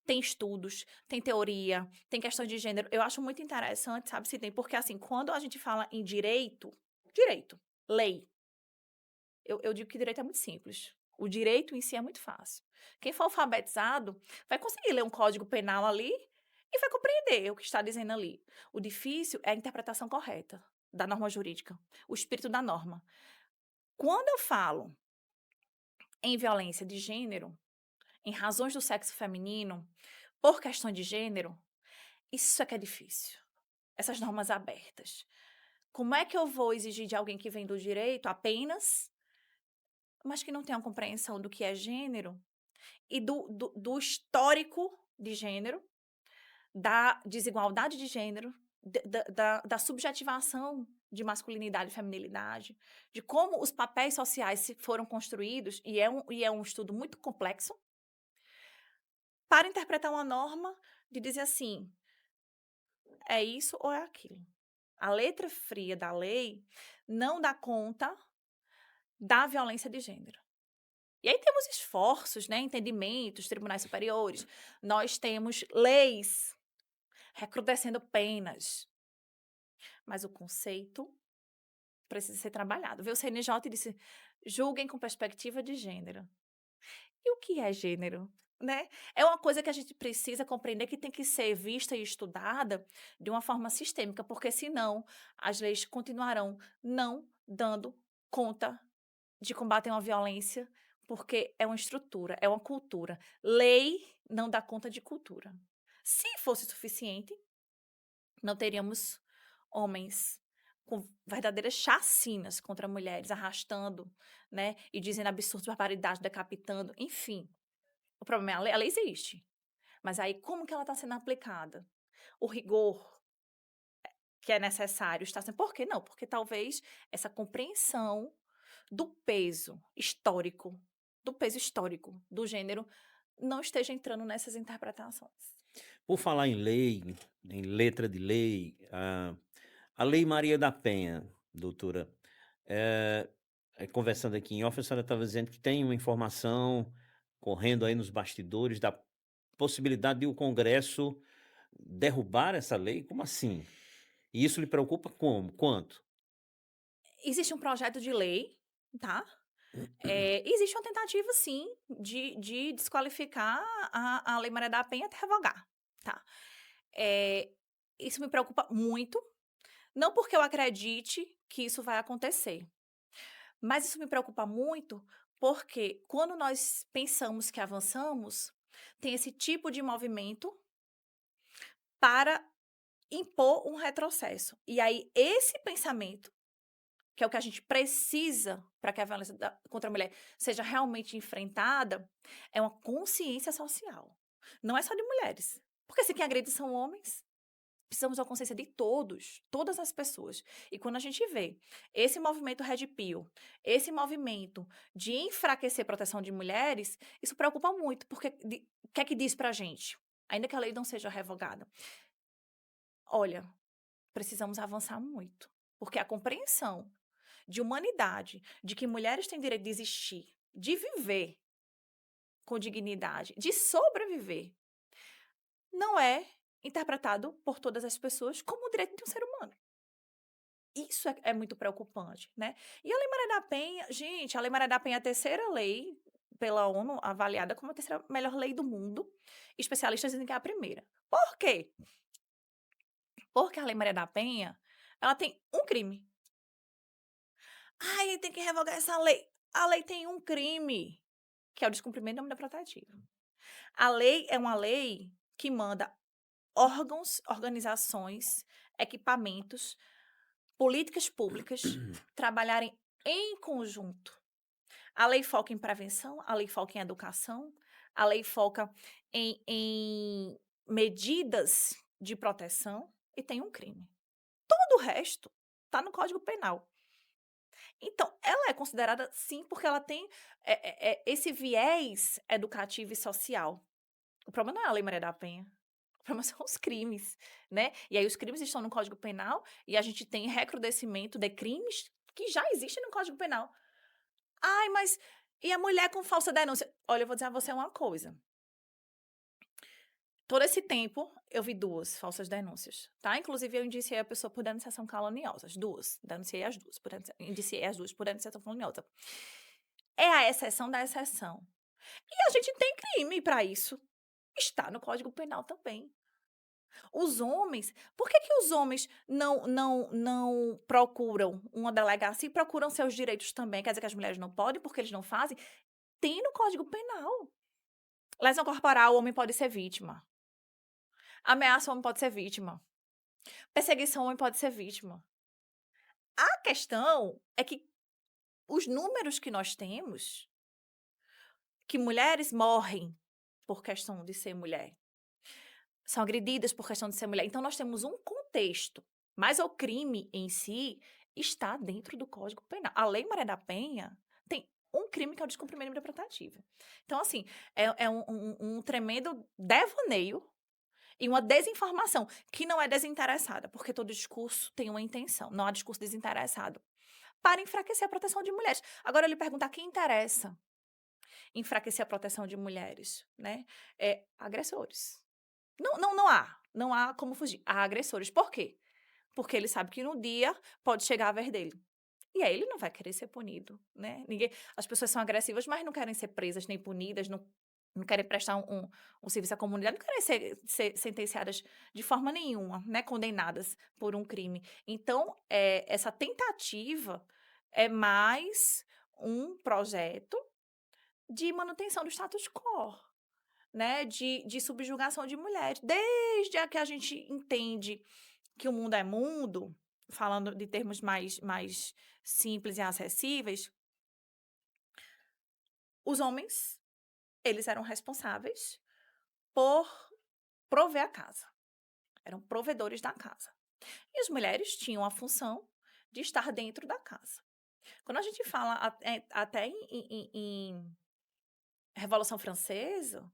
Tem estudos, tem teoria, tem questão de gênero. Eu acho muito interessante, sabe, se tem, porque assim, quando a gente fala em direito, lei, eu digo que direito é muito simples. O direito em si é muito fácil. Quem for alfabetizado vai conseguir ler um código penal ali e vai compreender o que está dizendo ali. O difícil é a interpretação correta da norma jurídica, o espírito da norma. Quando eu falo em violência de gênero, em razões do sexo feminino, por questão de gênero, isso é que é difícil. Essas normas abertas. Como é que eu vou exigir de alguém que vem do direito apenas, mas que não tem uma compreensão do que é gênero e do histórico de gênero, da desigualdade de gênero, da subjetivação de masculinidade e feminilidade, de como os papéis sociais se foram construídos, e é um estudo muito complexo, para interpretar uma norma de dizer assim: é isso ou é aquilo. A letra fria da lei não dá conta da violência de gênero. E aí temos esforços, né, entendimentos, tribunais superiores, nós temos leis recrudescendo penas, mas o conceito precisa ser trabalhado. Veio o CNJ e disse: "Julguem com perspectiva de gênero". E o que é gênero, né? É uma coisa que a gente precisa compreender, que tem que ser vista e estudada de uma forma sistêmica, porque senão as leis continuarão não dando conta de combater uma violência, porque é uma estrutura, é uma cultura. Lei não dá conta de cultura. Se fosse suficiente, não teríamos homens com verdadeiras chacinas contra mulheres, arrastando, né, e dizendo absurdos, barbaridades, decapitando, enfim. O problema é a lei existe, mas aí como que ela está sendo aplicada? O rigor que é necessário está sendo, por que não? Porque talvez essa compreensão do peso histórico do gênero, não esteja entrando nessas interpretações. Por falar em lei, em letra de lei, a Lei Maria da Penha, doutora, eh conversando aqui em off, a senhora estava dizendo que tem uma informação correndo aí nos bastidores da possibilidade de o Congresso derrubar essa lei? Como assim? E isso lhe preocupa como? Quanto? Existe um projeto de lei, tá? Existe uma tentativa sim de desqualificar a Lei Maria da Penha até revogar. Tá. Eh, Isso me preocupa muito, não porque eu acredite que isso vai acontecer, mas isso me preocupa muito porque quando nós pensamos que avançamos, tem esse tipo de movimento para impor um retrocesso. E aí esse pensamento, que é o que a gente precisa para que a violência contra a mulher seja realmente enfrentada, é uma consciência social. Não é só de mulheres. Porque se quem agride são homens, precisamos da consciência de todos, todas as pessoas. E quando a gente vê esse movimento Red Pill, esse movimento de enfraquecer a proteção de mulheres, isso preocupa muito, porque o que é que diz pra gente? Ainda que a lei não seja revogada. Olha, precisamos avançar muito, porque a compreensão de humanidade, de que mulheres têm direito de existir, de viver com dignidade, de sobreviver, não é interpretado por todas as pessoas como o direito de um ser humano. Isso é muito preocupante, né. E a Lei Maria da Penha, gente, a Lei Maria da Penha é a terceira lei pela ONU avaliada como a terceira melhor lei do mundo, especialistas dizem que é a primeira. Por quê? Porque a Lei Maria da Penha, ela tem um crime. "Ai, tem que revogar essa lei". A lei tem um crime, que é o descumprimento da medida protetiva. A lei é uma lei que manda órgãos, organizações, equipamentos, políticas públicas trabalharem em conjunto. A lei foca em prevenção, a lei foca em educação, a lei foca em medidas de proteção e tem um crime. Todo o resto está no Código Penal. Então, ela é considerada sim, porque ela tem esse viés educativo e social. O problema não é a Lei Maria da Penha. O problema são os crimes, né? E aí os crimes estão no Código Penal e a gente tem recrudescimento de crimes que já existem no Código Penal. Ai, mas e a mulher com falsa denúncia? Olha, eu vou dizer a você uma coisa. Todo esse tempo, eu vi 2 falsas denúncias, tá. Inclusive eu indiciei a pessoa por denunciação caluniosa, as 2, denunciei as 2 por indiciei as 2 por denunciação caluniosa. É a exceção da exceção. E a gente tem crime para isso, está no Código Penal também. Os homens, por que que os homens não procuram uma delegacia e procuram seus direitos também? Quer dizer que as mulheres não podem, porque eles não fazem? Tem no Código Penal. Lesão corporal, o homem pode ser vítima. Ameaça, o homem pode ser vítima. Perseguição, o homem pode ser vítima. A questão é que os números que nós temos, que mulheres morrem por questão de ser mulher, são agredidas por questão de ser mulher. Então, nós temos um contexto, mas o crime em si está dentro do Código Penal. A Lei Maria da Penha tem um crime que é o descumprimento da medida protetiva. Então, assim, é um tremendo devaneio e uma desinformação, que não é desinteressada, porque todo discurso tem uma intenção, não há discurso desinteressado, para enfraquecer a proteção de mulheres. Agora, eu lhe pergunto, a quem interessa enfraquecer a proteção de mulheres, né? Agressores. Não há como fugir. Há agressores. Por quê? Porque ele sabe que no dia pode chegar a vez dele. E aí ele não vai querer ser punido, né? As pessoas são agressivas, mas não querem ser presas nem punidas, não querem prestar um serviço à comunidade, não querem ser sentenciadas de forma nenhuma, né? Condenadas por um crime. Então, essa tentativa é mais um projeto de manutenção do status quo, né, de subjugação de mulheres. Desde a que a gente entende que o mundo é mundo, falando de termos mais simples e acessíveis, os homens, eles eram responsáveis por prover a casa, eram provedores da casa. E as mulheres tinham a função de estar dentro da casa. Quando a gente fala até em Revolução Francesa,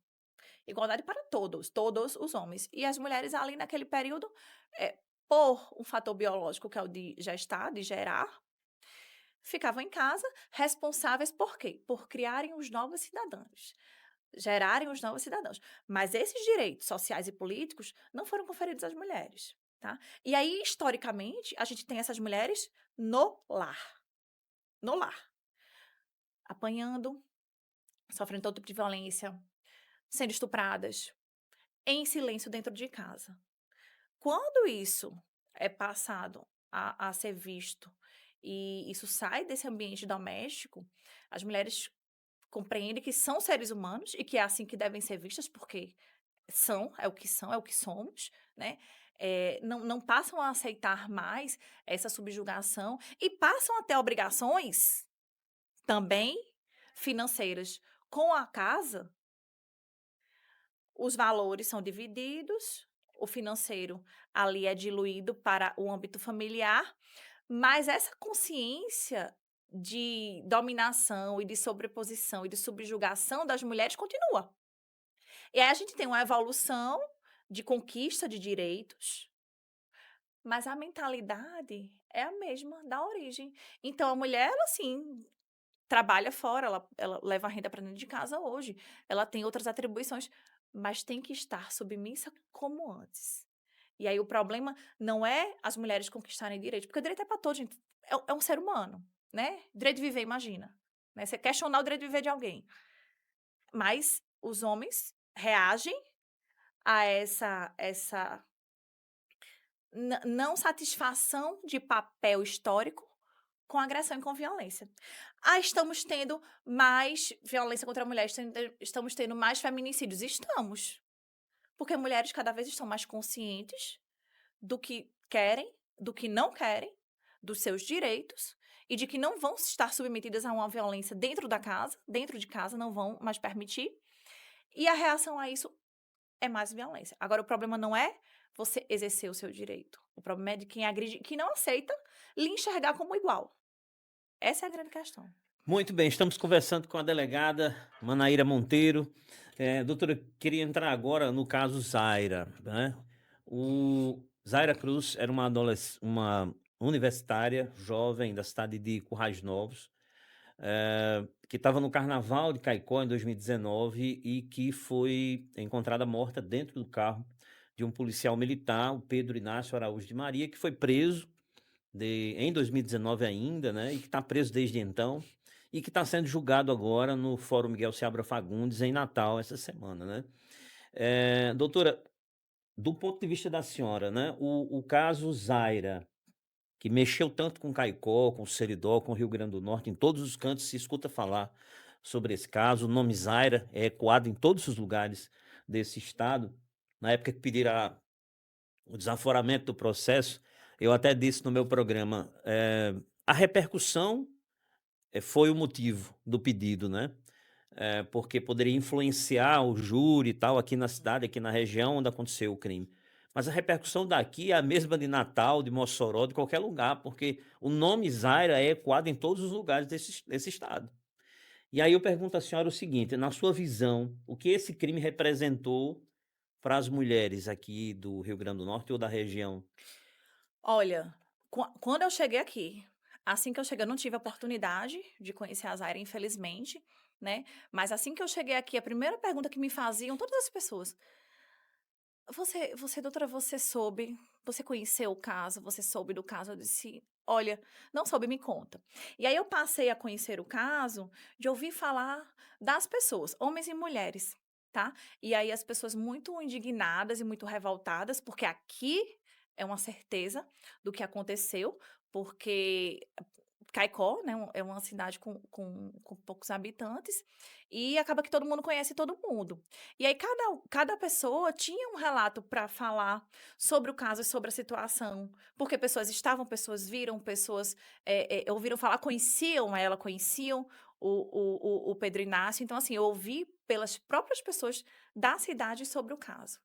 igualdade para todos os homens. E as mulheres ali naquele período, por um fator biológico, que é o de gestar, de gerar, ficavam em casa responsáveis por quê? Por criarem os novos cidadãos, gerarem os novos cidadãos. Mas esses direitos sociais e políticos não foram conferidos às mulheres, tá? E aí, historicamente, a gente tem essas mulheres no lar, apanhando, sofrendo todo tipo de violência, sendo estupradas, em silêncio dentro de casa. Quando isso é passado a ser visto e isso sai desse ambiente doméstico, as mulheres compreendem que são seres humanos e que é assim que devem ser vistas, porque são, é o que somos, né? Não passam a aceitar mais essa subjugação e passam a ter obrigações também financeiras com a casa. Os valores são divididos, o financeiro ali é diluído para o âmbito familiar, mas essa consciência de dominação e de sobreposição e de subjugação das mulheres continua. E aí a gente tem uma evolução de conquista de direitos, mas a mentalidade é a mesma da origem. Então a mulher, ela sim, trabalha fora, ela leva a renda para dentro de casa hoje, ela tem outras atribuições, mas tem que estar submissa como antes. E aí o problema não é as mulheres conquistarem direitos, porque o direito é para todos, gente. É um ser humano, né? Direito de viver, imagina. Né? Você questionar o direito de viver de alguém. Mas os homens reagem a essa não satisfação de papel histórico com agressão e com violência. Estamos tendo mais violência contra a mulher, estamos tendo mais feminicídios. Estamos. Porque mulheres cada vez estão mais conscientes do que querem, do que não querem, dos seus direitos e de que não vão estar submetidas a uma violência dentro de casa, não vão mais permitir. E a reação a isso é mais violência. Agora, o problema não é você exercer o seu direito. O problema é de quem agride, que não aceita lhe enxergar como igual. Essa é a grande questão. Muito bem, estamos conversando com a delegada Manaíra Monteiro. Doutora, queria entrar agora no caso Zaira, né? O Zaira Cruz era uma universitária jovem da cidade de Currais Novos, que estava no Carnaval de Caicó em 2019 e que foi encontrada morta dentro do carro de um policial militar, o Pedro Inácio Araújo de Maria, que foi preso em 2019 ainda, né? E que está preso desde então e que está sendo julgado agora no Fórum Miguel Seabra Fagundes, em Natal, essa semana, né? Doutora, do ponto de vista da senhora, né? O caso Zaira, que mexeu tanto com Caicó, com Seridó, com Rio Grande do Norte, em todos os cantos se escuta falar sobre esse caso. O nome Zaira é ecoado em todos os lugares desse estado. Na época que pediram o desaforamento do processo, eu até disse no meu programa, a repercussão foi o motivo do pedido, né? Porque poderia influenciar o júri e tal aqui na cidade, aqui na região onde aconteceu o crime. Mas a repercussão daqui é a mesma de Natal, de Mossoró, de qualquer lugar, porque o nome Zaira é ecoado em todos os lugares desse estado. E aí eu pergunto à senhora o seguinte, na sua visão, o que esse crime representou para as mulheres aqui do Rio Grande do Norte ou da região? Olha, quando eu cheguei aqui, assim que eu cheguei, eu não tive a oportunidade de conhecer a Zaira, infelizmente, né? Mas assim que eu cheguei aqui, a primeira pergunta que me faziam, todas as pessoas, doutora, você conheceu o caso, você soube do caso? Eu disse, olha, não soube, me conta. E aí eu passei a conhecer o caso de ouvir falar das pessoas, homens e mulheres, tá? E aí as pessoas muito indignadas e muito revoltadas, porque aqui é uma certeza do que aconteceu, porque Caicó, né, é uma cidade com poucos habitantes, e acaba que todo mundo conhece todo mundo. E aí cada pessoa tinha um relato para falar sobre o caso e sobre a situação, porque pessoas estavam, pessoas viram, pessoas ouviram falar, conheciam ela, conheciam o Pedro Inácio. Então, assim, eu ouvi pelas próprias pessoas da cidade sobre o caso.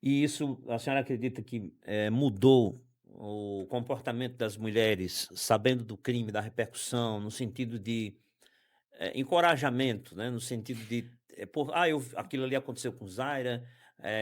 E isso, a senhora acredita que mudou o comportamento das mulheres, sabendo do crime, da repercussão, no sentido de encorajamento, né? No sentido de, aquilo ali aconteceu com Zaira,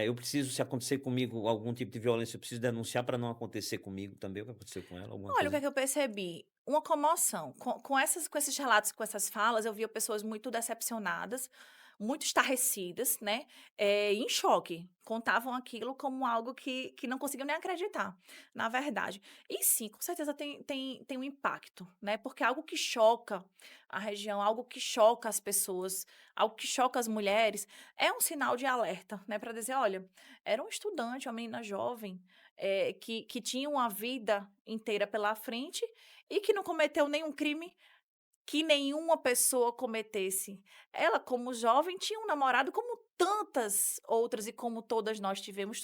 eu preciso, se acontecer comigo algum tipo de violência, eu preciso denunciar para não acontecer comigo também o que aconteceu com ela, alguma Olha, o que coisa. é que eu percebi? Uma comoção. Com esses relatos, com essas falas, eu via pessoas muito decepcionadas, muito estarrecidas, né, em choque. Contavam aquilo como algo que não conseguiam nem acreditar, na verdade. E sim, com certeza tem um impacto, né, porque algo que choca a região, algo que choca as pessoas, algo que choca as mulheres, é um sinal de alerta, né, para dizer: "Olha, era um estudante, uma menina jovem, que tinha uma vida inteira pela frente e que não cometeu nenhum crime que nenhuma pessoa cometesse. Ela, como jovem, tinha um namorado como tantas outras e como todos nós tivemos,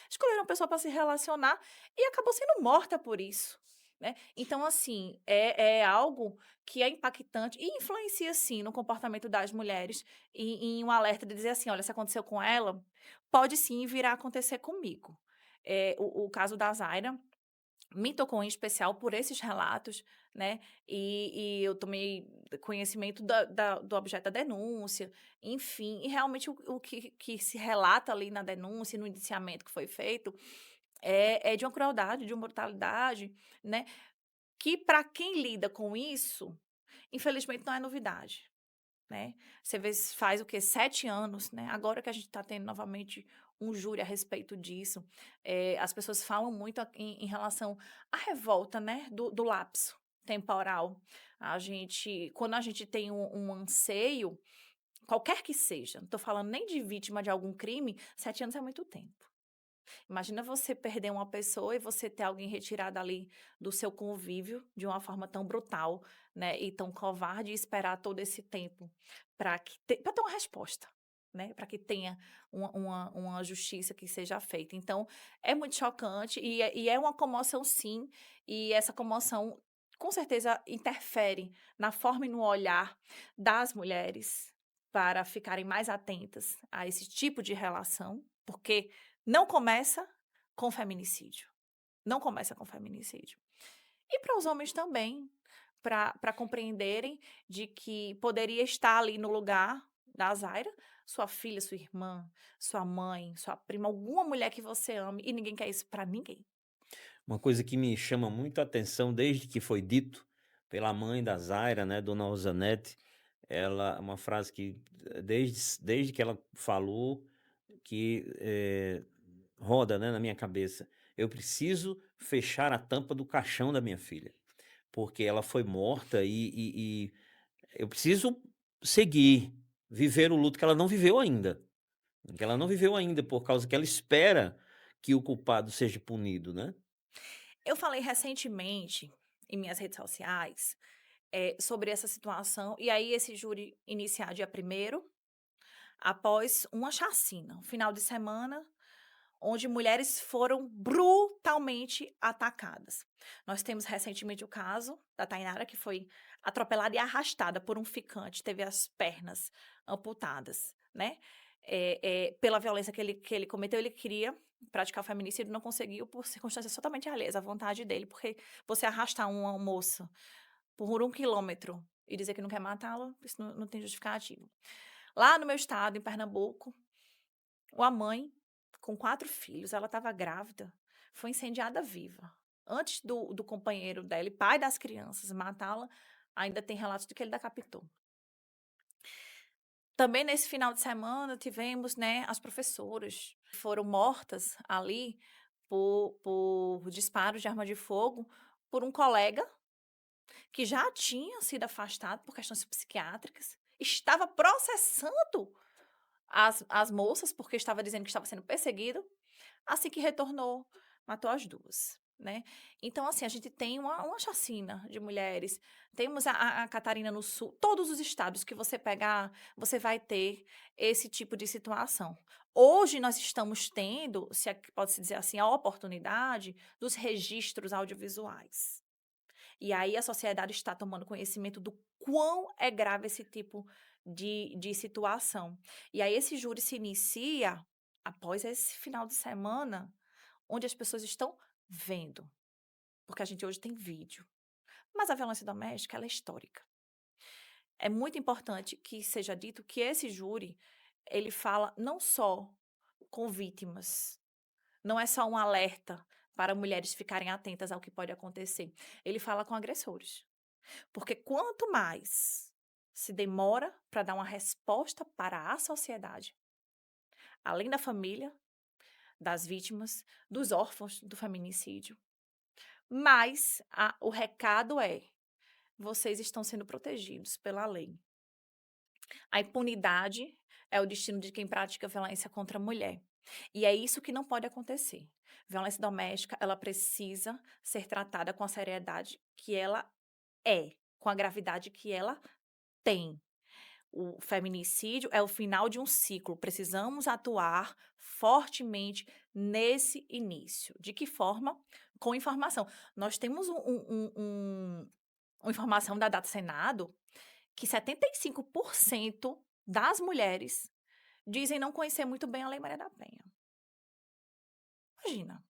escolheram uma pessoa para se relacionar e acabou sendo morta por isso, né. Então, assim, é algo que é impactante e influencia sim no comportamento das mulheres em um alerta de dizer assim: "Olha, se aconteceu com ela, pode sim vir a acontecer comigo". O caso da Zaira me tocou em especial por esses relatos, né, e eu tomei conhecimento do objeto da denúncia, enfim, e realmente o que se relata ali na denúncia no indiciamento que foi feito, é de uma crueldade, de uma brutalidade, né, que para quem lida com isso, infelizmente não é novidade, né. Você vê faz o quê? 7 anos, né, agora que a gente está tendo novamente um júri a respeito disso, as pessoas falam muito em relação à revolta, né, do lapso temporal. Quando a gente tem um anseio, qualquer que seja, não estou falando nem de vítima de algum crime, 7 anos é muito tempo. Imagina você perder uma pessoa e você ter alguém retirado ali do seu convívio de uma forma tão brutal, né, e tão covarde e esperar todo esse tempo para ter uma resposta, né, para que tenha uma justiça que seja feita. Então, é muito chocante e é uma comoção sim, e essa comoção com certeza interfere na forma e no olhar das mulheres para ficarem mais atentas a esse tipo de relação, porque não começa com feminicídio, não começa com feminicídio. E para os homens também, para compreenderem de que poderia estar ali no lugar da Zaira, sua filha, sua irmã, sua mãe, sua prima, alguma mulher que você ame e ninguém quer isso para ninguém. Uma coisa que me chama muito a atenção desde que foi dito pela mãe da Zaira, né, Dona Rosanete, ela uma frase que desde que ela falou que, roda, né, na minha cabeça: "Eu preciso fechar a tampa do caixão da minha filha, porque ela foi morta e eu preciso seguir, viver o luto que ela não viveu ainda, que ela não viveu ainda, por causa que ela espera que o culpado seja punido", né. Eu falei recentemente em minhas redes sociais, sobre essa situação, e aí esse júri iniciar dia 1º, após uma chacina, um final de semana onde mulheres foram brutalmente atacadas. Nós temos recentemente o caso da Tainara, que foi atropelada e arrastada por um ficante, teve as pernas amputadas, né? Pela violência que ele cometeu, ele queria praticar o feminicídio, não conseguiu por circunstâncias totalmente alheias à vontade dele, porque você arrastar uma moça por 1 quilômetro e dizer que não quer matá-la, isso não tem justificativo. Lá no meu estado, em Pernambuco, uma mãe com 4 filhos, ela estava grávida, foi incendiada viva. Antes do companheiro dela e pai das crianças matá-la, ainda tem relatos de que ele decapitou. Também nesse final de semana tivemos, né, as professoras que foram mortas ali por disparos de arma de fogo por um colega que já tinha sido afastado por questões psiquiátricas, estava processando as moças, porque estava dizendo que estava sendo perseguido, assim que retornou, matou as 2, né. Então, assim, a gente tem uma chacina de mulheres, temos a Catarina no Sul, todos os estados que você pegar, você vai ter esse tipo de situação. Hoje nós estamos tendo, se é que pode-se dizer assim, a oportunidade dos registros audiovisuais. E aí a sociedade está tomando conhecimento do quão é grave esse tipo de situação. E aí esse júri se inicia após esse final de semana, onde as pessoas estão vendo, porque a gente hoje tem vídeo. Mas a violência doméstica, ela é histórica. É muito importante que seja dito que esse júri, ele fala não só com vítimas, não é só um alerta para mulheres ficarem atentas ao que pode acontecer. Ele fala com agressores. Porque quanto mais se demora para dar uma resposta para a sociedade, além da família, das vítimas, dos órfãos do feminicídio. Mas o recado é: vocês estão sendo protegidos pela lei. A impunidade é o destino de quem pratica violência contra a mulher. E é isso que não pode acontecer. Violência doméstica, ela precisa ser tratada com a seriedade que ela com a gravidade que ela tem. O feminicídio é o final de um ciclo. Precisamos atuar fortemente nesse início. De que forma? Com informação. Nós temos uma informação da Data Senado que 75% das mulheres dizem não conhecer muito bem a Lei Maria da Penha. Imagina.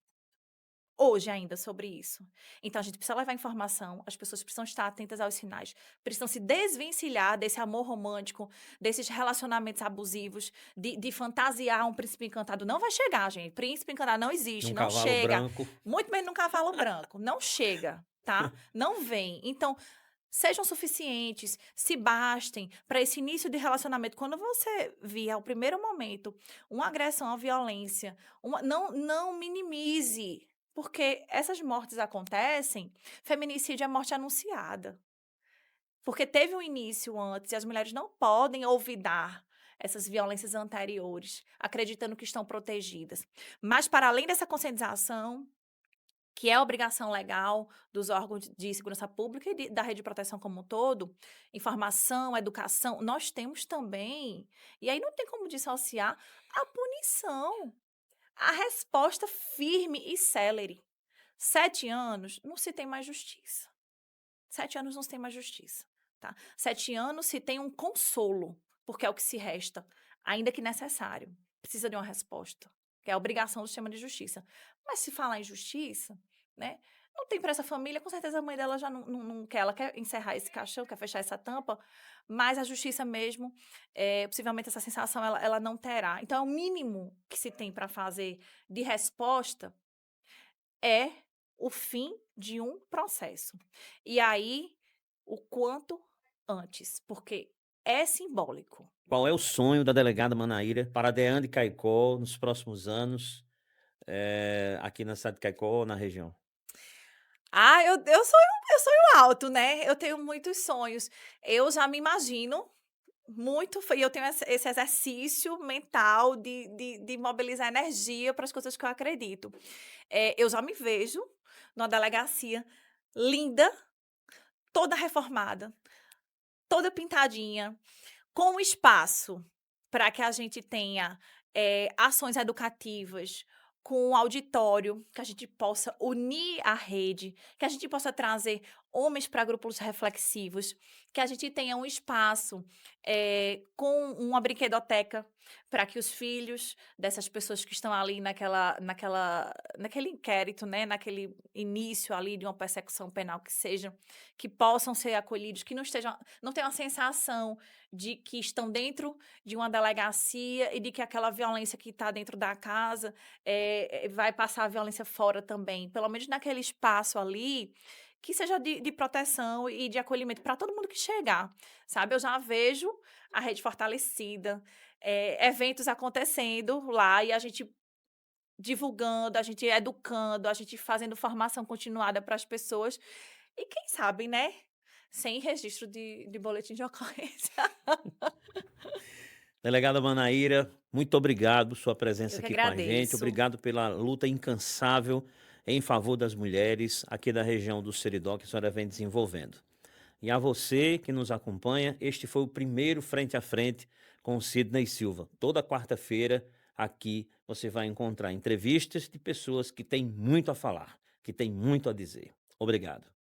Hoje ainda sobre isso. Então a gente precisa levar informação, as pessoas precisam estar atentas aos sinais, precisam se desvencilhar desse amor romântico, desses relacionamentos abusivos, de fantasiar um príncipe encantado. Não vai chegar, gente. Príncipe encantado não existe, Num não cavalo chega. branco. Muito menos num cavalo branco. Não chega, tá? Não vem. Então, sejam suficientes, se bastem para esse início de relacionamento. Quando você vir ao primeiro momento uma agressão, uma violência, não minimize. Porque essas mortes acontecem, feminicídio é morte anunciada. Porque teve um início antes e as mulheres não podem olvidar essas violências anteriores, acreditando que estão protegidas. Mas, para além dessa conscientização, que é obrigação legal dos órgãos de segurança pública e da rede de proteção como um todo, informação, educação, nós temos também, e aí não tem como dissociar, a punição. A resposta firme e célere. 7 anos, não se tem mais justiça. 7 anos não se tem mais justiça, tá? 7 anos se tem um consolo, porque é o que se resta, ainda que necessário. Precisa de uma resposta, que é a obrigação do sistema de justiça. Mas se falar em justiça, né? Não tem para essa família, com certeza a mãe dela já não quer, ela quer encerrar esse caixão, quer fechar essa tampa, mas a justiça mesmo, possivelmente essa sensação ela não terá. Então, o mínimo que se tem para fazer de resposta é o fim de um processo. E aí, o quanto antes, porque é simbólico. Qual é o sonho da delegada Manaíra para Deane de Caicó nos próximos anos, aqui na cidade de Caicó, na região? Eu sonho alto, né? Eu tenho muitos sonhos. Eu já me imagino muito, e eu tenho esse exercício mental de mobilizar energia para as coisas que eu acredito. Eu já me vejo numa delegacia linda, toda reformada, toda pintadinha, com espaço para que a gente tenha ações educativas, com um auditório, que a gente possa unir a rede, que a gente possa trazer homens para grupos reflexivos, que a gente tenha um espaço com uma brinquedoteca para que os filhos dessas pessoas que estão ali naquele inquérito, né, naquele início ali de uma persecução penal que sejam, que possam ser acolhidos, que não tenham a sensação de que estão dentro de uma delegacia e de que aquela violência que está dentro da casa vai passar a violência fora também. Pelo menos naquele espaço ali, que seja de proteção e de acolhimento para todo mundo que chegar, sabe? Eu já vejo a rede fortalecida, eventos acontecendo lá e a gente divulgando, a gente educando, a gente fazendo formação continuada para as pessoas. E quem sabe, né? Sem registro de boletim de ocorrência. Delegada Manaíra, muito obrigado por sua Eu presença que aqui com a gente. agradeço. Obrigado pela luta incansável em favor das mulheres aqui da região do Seridó que a senhora vem desenvolvendo. E a você que nos acompanha, este foi o primeiro Frente a Frente com o Sidney Silva. Toda quarta-feira aqui você vai encontrar entrevistas de pessoas que têm muito a falar, que têm muito a dizer. Obrigado.